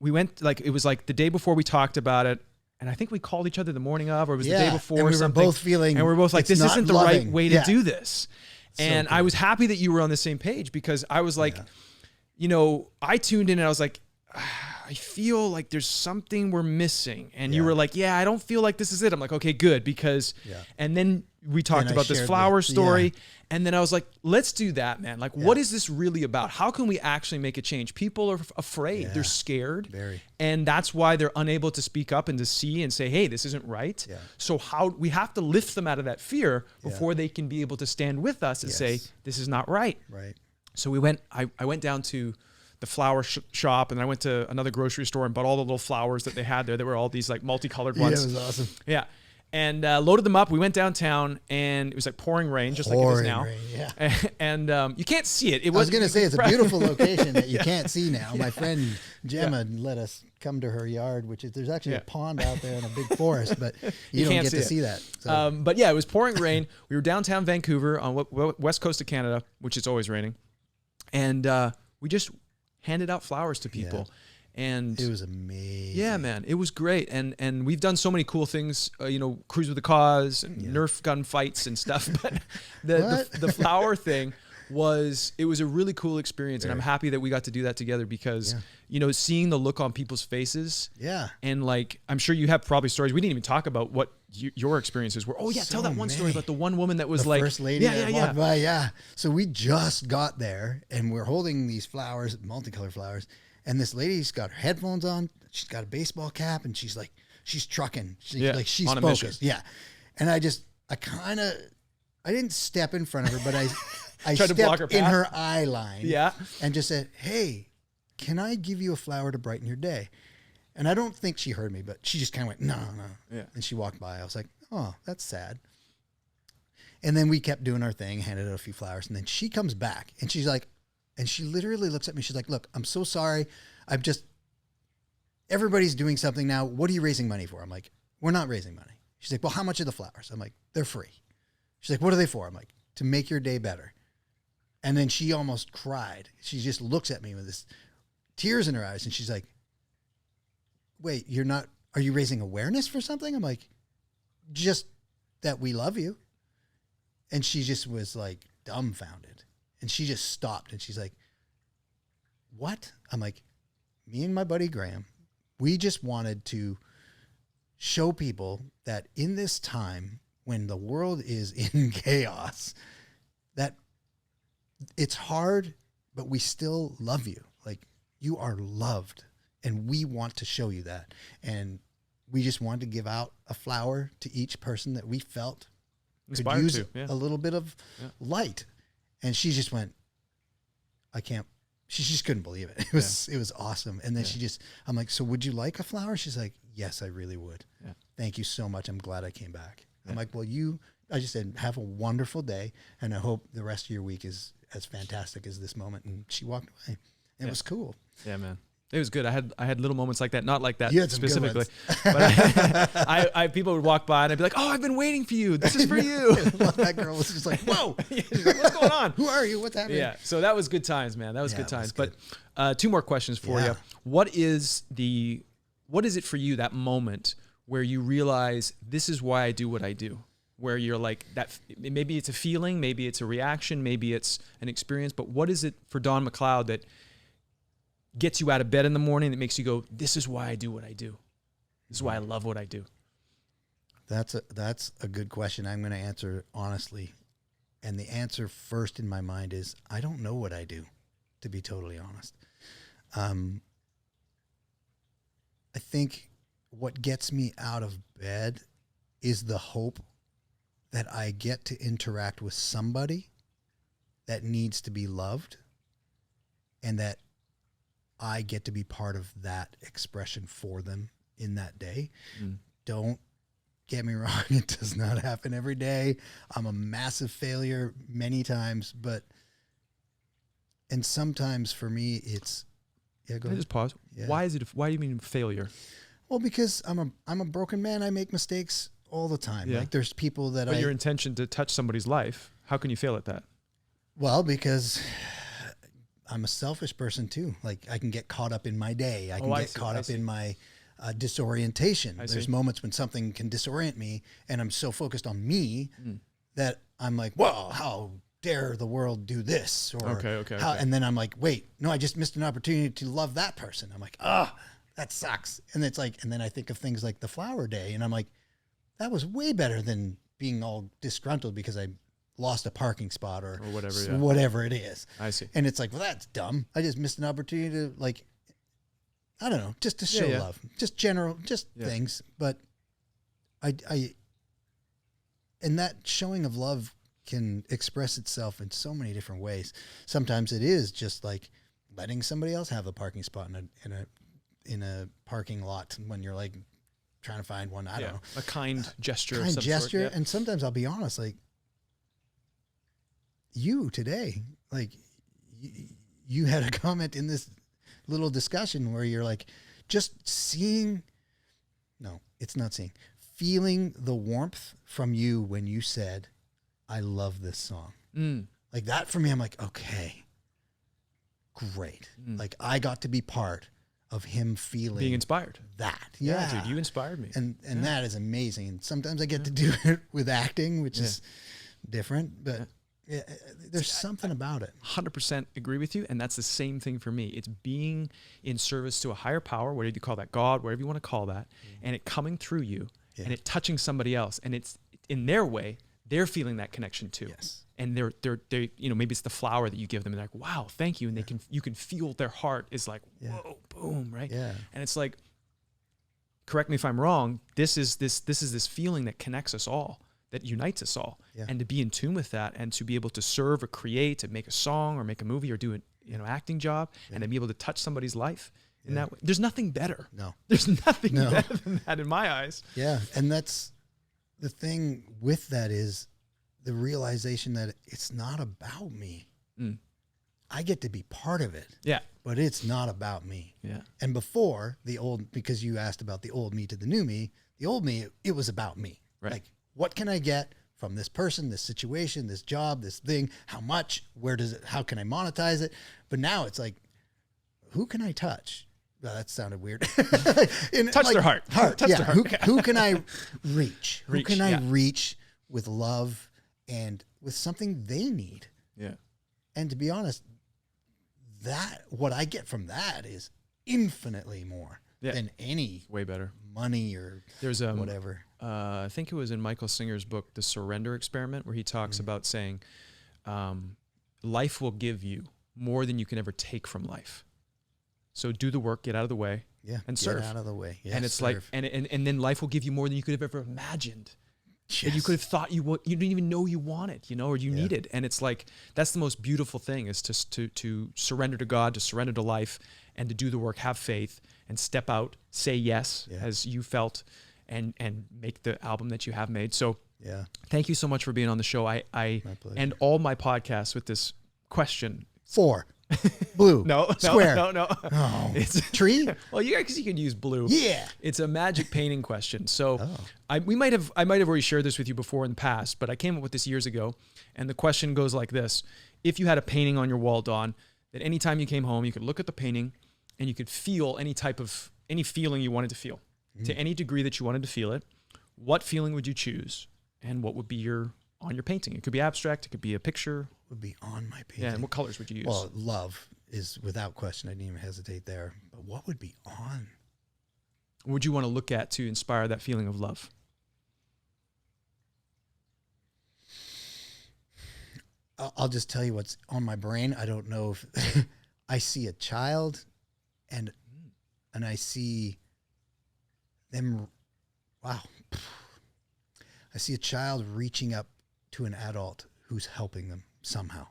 we went, like, it was like the day before we talked about it. And I think we called each other the morning of, or it was the day before, and we were something. both feeling, and we were both like, this isn't the right way to do this. And cool. I was happy that you were on the same page, because I was like, you know, I tuned in and I was like, I feel like there's something we're missing. And you were like, yeah, I don't feel like this is it. I'm like, okay, good. Because, and then we talked about this flower story. And then I was like, let's do that, man. Like, what is this really about? How can we actually make a change? People are afraid. They're scared. Very. And that's why they're unable to speak up and to see and say, hey, this isn't right. So we have to lift them out of that fear before they can be able to stand with us and say, this is not right. Right. So I went down to the flower shop, and I went to another grocery store and bought all the little flowers that they had there. There were all these like multicolored ones. Yeah, it was awesome. Yeah. And loaded them up. We went downtown, and it was like pouring rain, just like it is now. Rain, yeah. And you can't see it. I was going to say, it's a beautiful location that you can't see now. My friend Gemma let us come to her yard, which is, there's actually a pond out there in a big forest, but you don't get to see that. So. But yeah, it was pouring rain. We were downtown Vancouver on west coast of Canada, which is always raining. And we just handed out flowers to people. Yeah. And it was amazing. Yeah, man, it was great. And we've done so many cool things, you know, Cruise with the Cause, and Nerf gun fights and stuff. But the flower thing it was a really cool experience. And I'm happy that we got to do that together, because, you know, seeing the look on people's faces. Yeah. And like, I'm sure you have probably stories. We didn't even talk about what your experiences were. Oh yeah. Tell that one story about the one woman that was the first lady that walked by. So we just got there, and we're holding these flowers, multicolored flowers. And this lady's got her headphones on. She's got a baseball cap, and she's trucking. She's focused. Yeah. And I didn't step in front of her, but I stepped in her eye line. Yeah. And just said, hey, can I give you a flower to brighten your day? And I don't think she heard me, but she just kind of went, no. Yeah. And she walked by. I was like, oh, that's sad. And then we kept doing our thing, handed out a few flowers. And then she comes back, and she's like, and she literally looks at me. She's like, look, I'm so sorry. Everybody's doing something now. What are you raising money for? I'm like, we're not raising money. She's like, well, how much are the flowers? I'm like, they're free. She's like, what are they for? I'm like, to make your day better. And then she almost cried. She just looks at me with this tears in her eyes. And she's like, wait, are you raising awareness for something? I'm like, just that we love you. And she just was like dumbfounded. And she just stopped, and she's like, what? I'm like, me and my buddy Graham, we just wanted to show people that in this time when the world is in chaos, that it's hard, but we still love you. Like, you are loved, and we want to show you that. And we just wanted to give out a flower to each person that we felt could use a little bit of light. And she just went, she just couldn't believe it. It was awesome. And then I'm like, so would you like a flower? She's like, yes, I really would. Yeah. Thank you so much. I'm glad I came back. Yeah. I'm like, well, I just said, have a wonderful day. And I hope the rest of your week is as fantastic as this moment. And she walked away. It was cool. Yeah, man. It was good. I had little moments like that, not like that specifically, but people would walk by and I'd be like, "Oh, I've been waiting for you. This is for you." That girl was just like, "Whoa, she's like, what's going on? Who are you? What's happening?" Yeah. So that was good times, man. That was good times. But two more questions for you. What is it for you, that moment where you realize this is why I do what I do? Where you're like that, maybe it's a feeling, maybe it's a reaction, maybe it's an experience, but what is it for Don McLeod that gets you out of bed in the morning, that makes you go, this is why I do what I do. This is why I love what I do? That's a good question. I'm going to answer honestly. And the answer first in my mind is, I don't know what I do, to be totally honest. I think what gets me out of bed is the hope that I get to interact with somebody that needs to be loved, and that I get to be part of that expression for them in that day. Don't get me wrong. It does not happen every day. I'm a massive failure many times, and sometimes for me it's, go ahead. Just pause. Yeah. Why do you mean failure? Well, because I'm a broken man. I make mistakes all the time. Yeah. Like, there's people that your intention to touch somebody's life, how can you fail at that? Well, because I'm a selfish person too. Like I can get caught up in my day. I can get caught up see. in my disorientation. There's see. moments when something can disorient me, and I'm so focused on me that I'm like, "Whoa, how dare the world do this?" Or Okay. And then I'm like, "Wait, no, I just missed an opportunity to love that person." I'm like, "Ah, that sucks." And it's like, and then I think of things like the flower day, and I'm like, "That was way better than being all disgruntled because I lost a parking spot or whatever, yeah. whatever it is." I see. And it's like, well, that's dumb. I just missed an opportunity to, like, I don't know, just to show love, just things. But and that showing of love can express itself in so many different ways. Sometimes it is just like letting somebody else have a parking spot in a parking lot when you're like trying to find one. I don't know. A kind gesture. Kind of some gesture. Sort, And sometimes I'll be honest, like you today, like you had a comment in this little discussion where you're like, just feeling the warmth from you when you said, "I love this song." Like that for me, I'm like, okay, great. Like I got to be part of him feeling being inspired. That. Yeah, dude, you inspired me. And that is amazing. And sometimes I get to do it with acting, which is different, but there's something about it. 100% agree with you. And that's the same thing for me. It's being in service to a higher power, whatever you call that, God, whatever you want to call that, and it coming through you and it touching somebody else. And it's in their way, they're feeling that connection too. Yes. And they're, maybe it's the flower that you give them and they're like, wow, thank you. And you can feel their heart is like, whoa, boom. Right. Yeah. And it's like, correct me if I'm wrong. This is this feeling that connects us all, that unites us all. Yeah. And to be in tune with that and to be able to serve or create and make a song or make a movie or do an acting job and then be able to touch somebody's life in that way. There's nothing better. No. There's nothing better than that in my eyes. Yeah. And that's the thing with that is the realization that it's not about me. I get to be part of it. Yeah. But it's not about me. Yeah. And before because you asked about the old me to the new me, the old me, it was about me. Right. Like, what can I get from this person, this situation, this job, this thing? How much? How can I monetize it? But now it's like, who can I touch? Well, that sounded weird. Touch their heart. Touch their heart. Who can I reach? Who can I yeah. reach with love and with something they need? Yeah. And to be honest, what I get from that is infinitely more than any Way better. money or There's whatever. I think it was in Michael Singer's book, The Surrender Experiment, where he talks about saying, life will give you more than you can ever take from life. So do the work, get out of the way, and serve. Get out of the way. Yes, and it's like, and then life will give you more than you could have ever imagined. yes. That you could have thought you didn't even know you wanted, or you needed. And it's like, that's the most beautiful thing is to surrender to God, to surrender to life, and to do the work, have faith, and step out, say yes, as you felt, and make the album that you have made. So thank you so much for being on the show. I end all my podcasts with this question. 4. Blue. Square. No. Oh, It's tree. Well, because you could use blue. Yeah. It's a magic painting question. So I might have already shared this with you before in the past, but I came up with this years ago. And the question goes like this. If you had a painting on your wall, Don, that anytime you came home, you could look at the painting and you could feel any feeling you wanted to feel to any degree that you wanted to feel it, what feeling would you choose? And what would be on your painting? It could be abstract. It could be a picture. Would be on my painting. Yeah, and what colors would you use? Well, love is without question. I didn't even hesitate there. But what would be on? What would you want to look at to inspire that feeling of love? I'll just tell you what's on my brain. I don't know if I see a child and I see them. Wow. I see a child reaching up to an adult who's helping them somehow.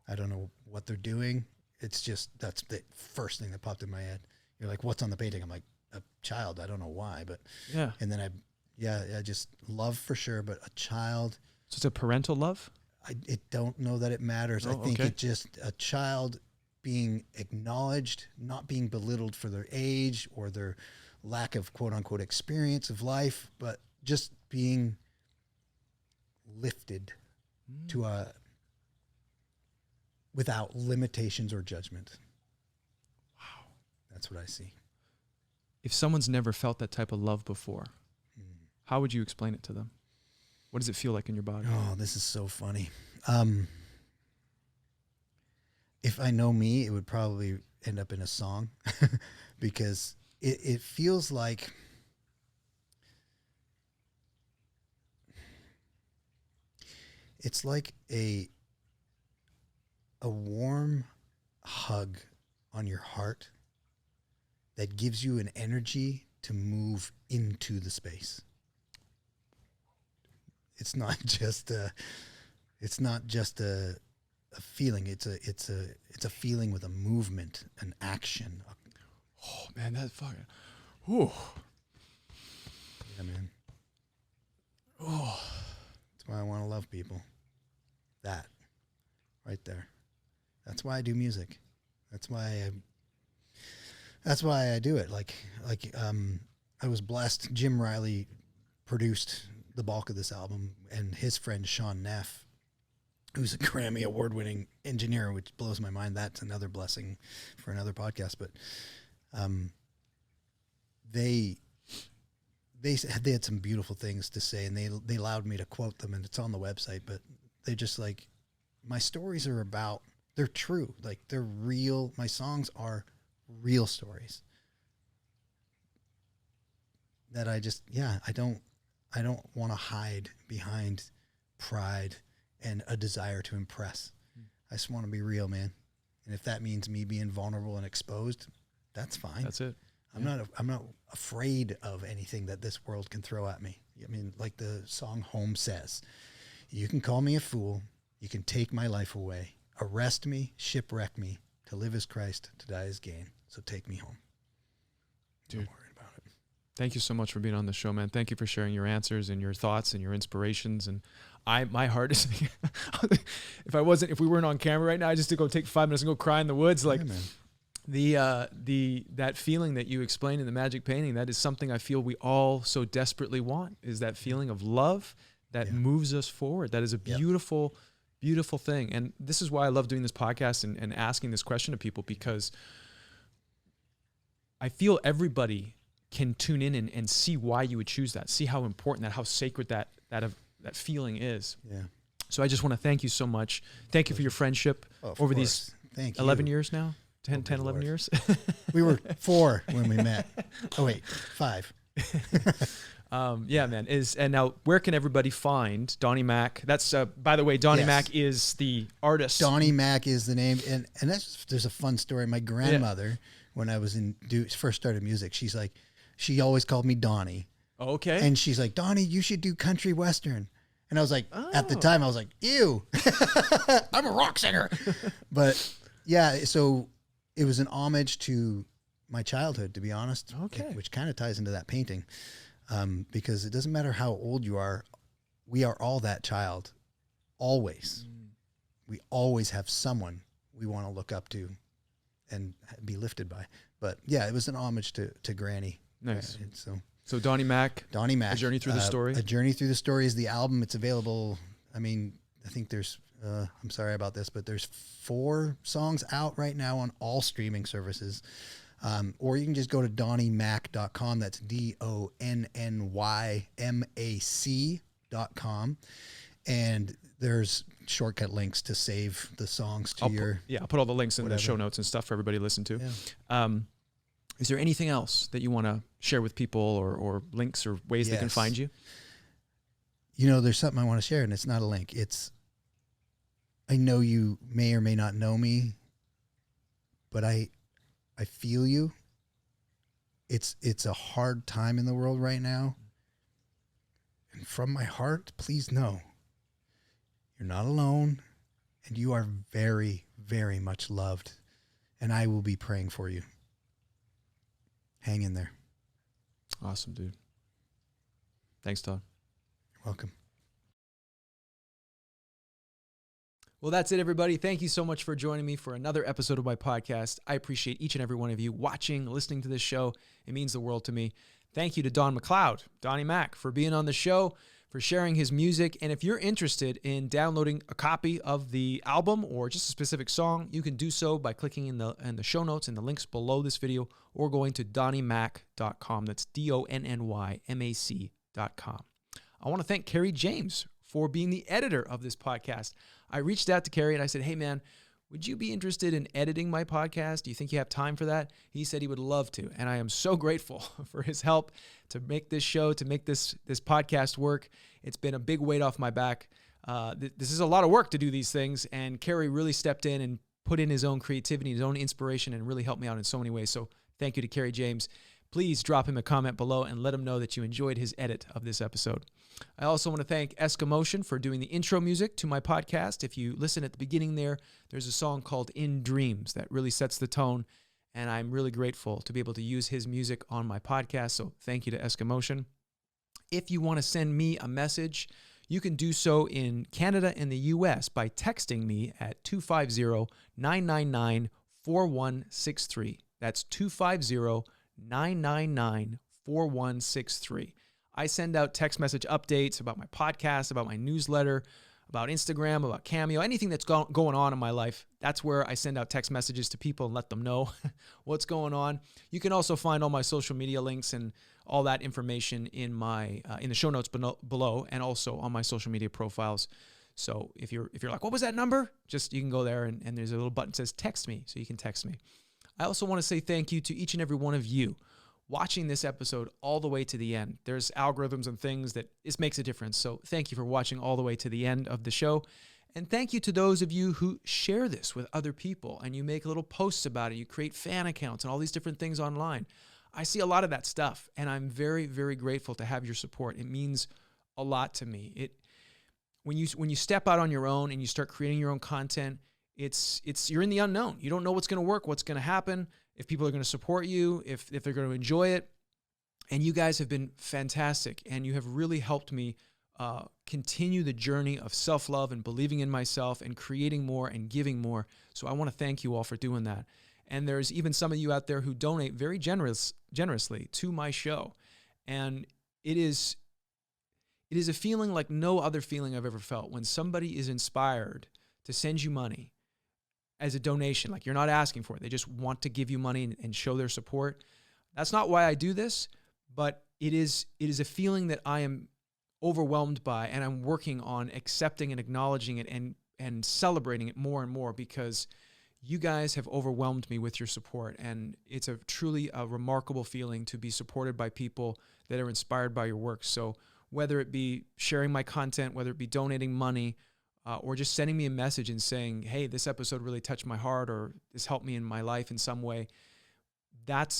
I don't know what they're doing. It's just, that's the first thing that popped in my head. You're like, what's on the painting? I'm like, a child. I don't know why, but yeah. And then I just love for sure, but a child. So it's a parental love? I don't know that it matters. I think it just a child being acknowledged, not being belittled for their age or their lack of quote unquote experience of life, but just being lifted to without limitations or judgment. Wow. That's what I see. If someone's never felt that type of love before, how would you explain it to them? What does it feel like in your body? Oh, this is so funny. If I know me, it would probably end up in a song because it feels like it's like a warm hug on your heart that gives you an energy to move into the space. It's not just a feeling. It's a feeling with a movement, an action. Oh man, that's fucking. Whew. Yeah, man. Oh, That's why I want to love people. That, right there. That's why I do music. That's why I do it. I was blessed. Jim Riley produced the bulk of this album, and his friend Sean Neff, who's a Grammy award-winning engineer, which blows my mind. That's another blessing for another podcast. But they had some beautiful things to say, and they allowed me to quote them, and it's on the website. But they just like, my stories are about, they're true, like they're real. My songs are real stories that I don't want to hide behind pride and a desire to impress. I just want to be real, man. And if that means me being vulnerable and exposed, that's fine. that's it. I'm not afraid of anything that this world can throw at me. I mean, like the song Home says, you can call me a fool. You can take my life away. Arrest me, shipwreck me. To live is Christ, to die is gain. So take me home. Dude. Don't worry about it. Thank you so much for being on the show, man. Thank you for sharing your answers and your thoughts and your inspirations. And my heart is, if we weren't on camera right now, I just to go take 5 minutes and go cry in the woods. Like, Yeah, man. that feeling that you explained in the magic painting, that is something I feel we all so desperately want, is that feeling of love that moves us forward. That is a beautiful, beautiful thing. And this is why I love doing this podcast and asking this question to people, because I feel everybody can tune in and see why you would choose that, see how important that, how sacred that feeling is. Yeah. So I just want to thank you so much. Thank you for your friendship over these 11 years now. 10, 11 Lord. years. We were 4 when we met. Oh, wait, 5. Yeah, man. And now where can everybody find Donnie Mac? That's, by the way, Donnie Mac is the artist. Donnie Mac is the name. And there's a fun story. My grandmother, when I was first started music, she always called me Donnie. Okay. And she's like, Donnie, you should do country western. And I was like, at the time I was like, ew, I'm a rock singer. But yeah, so it was an homage to my childhood, to be honest. Okay. Which kind of ties into that painting. Because it doesn't matter how old you are, we are all that child. Always. We always have someone we want to look up to and be lifted by. But yeah, it was an homage to Granny. Nice. So Donnie Mac. Donnie Mac. A Journey Through the Story. A Journey Through the Story is the album. It's available. I mean, I think there's, I'm sorry about this, but there's 4 songs out right now on all streaming services. Or you can just go to DonnyMac.com. That's DonnyMac.com. And there's shortcut links to save the songs to I'll put all the links in whatever. the show notes and stuff for everybody to listen to. Yeah. Is there anything else that you want to share with people, or links or ways they can find you? You know, there's something I want to share, and it's not a link. I know you may or may not know me, but I feel you. It's a hard time in the world right now. And from my heart, please know you're not alone, and you are very, very much loved. And I will be praying for you. Hang in there. Awesome, dude. Thanks, Todd. You're welcome. Well, that's it, everybody. Thank you so much for joining me for another episode of my podcast. I appreciate each and every one of you watching, listening to this show. It means the world to me. Thank you to Donnie Mac, for being on the show, for sharing his music. And if you're interested in downloading a copy of the album or just a specific song, you can do so by clicking in the show notes and the links below this video, or going to DonnyMac.com. That's DonnyMac.com. I want to thank Kerry James for being the editor of this podcast. I reached out to Kerry and I said, hey man, would you be interested in editing my podcast? Do you think you have time for that? He said he would love to. And I am so grateful for his help to make this show, to make this podcast work. It's been a big weight off my back. This is a lot of work to do these things. And Kerry really stepped in and put in his own creativity, his own inspiration, and really helped me out in so many ways. So thank you to Kerry James. Please drop him a comment below and let him know that you enjoyed his edit of this episode. I also want to thank Eskimotion for doing the intro music to my podcast. If you listen at the beginning there's a song called In Dreams that really sets the tone, and I'm really grateful to be able to use his music on my podcast, so thank you to Eskimotion. If you want to send me a message, you can do so in Canada and the US by texting me at 250-999-4163. That's 250-999-4163. I send out text message updates about my podcast, about my newsletter, about Instagram, about Cameo, anything that's going on in my life. That's where I send out text messages to people and let them know what's going on. You can also find all my social media links and all that information in the show notes below, and also on my social media profiles. So if you're like, what was that number? You can go there and there's a little button that says text me, so you can text me. I also want to say thank you to each and every one of you watching this episode all the way to the end. There's algorithms and things that this makes a difference. So thank you for watching all the way to the end of the show. And thank you to those of you who share this with other people and you make little posts about it. You create fan accounts and all these different things online. I see a lot of that stuff, and I'm very, very grateful to have your support. It means a lot to me. When you step out on your own and you start creating your own content, you're in the unknown. You don't know what's going to work, what's going to happen, if people are going to support you, if they're going to enjoy it. And you guys have been fantastic, and you have really helped me continue the journey of self-love and believing in myself and creating more and giving more. So I want to thank you all for doing that. And there's even some of you out there who donate very generously to my show. And it is a feeling like no other feeling I've ever felt when somebody is inspired to send you money as a donation. Like, you're not asking for it. They just want to give you money and show their support. That's not why I do this, but it is a feeling that I am overwhelmed by, and I'm working on accepting and acknowledging it and celebrating it more and more, because you guys have overwhelmed me with your support. And it's truly a remarkable feeling to be supported by people that are inspired by your work. So whether it be sharing my content, whether it be donating money, or just sending me a message and saying, hey, this episode really touched my heart, or this helped me in my life in some way, that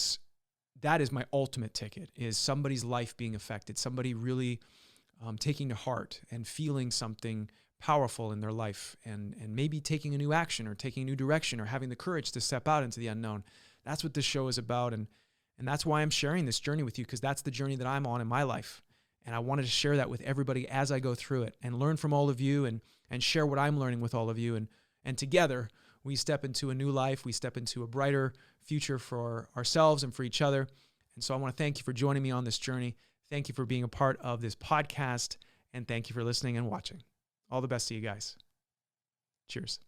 is my ultimate ticket, is somebody's life being affected, somebody really taking to heart and feeling something powerful in their life, and maybe taking a new action or taking a new direction or having the courage to step out into the unknown. That's what this show is about, and that's why I'm sharing this journey with you, because that's the journey that I'm on in my life. And I wanted to share that with everybody as I go through it, and learn from all of you, and share what I'm learning with all of you. And together, we step into a new life. We step into a brighter future for ourselves and for each other. And so I want to thank you for joining me on this journey. Thank you for being a part of this podcast. And thank you for listening and watching. All the best to you guys. Cheers.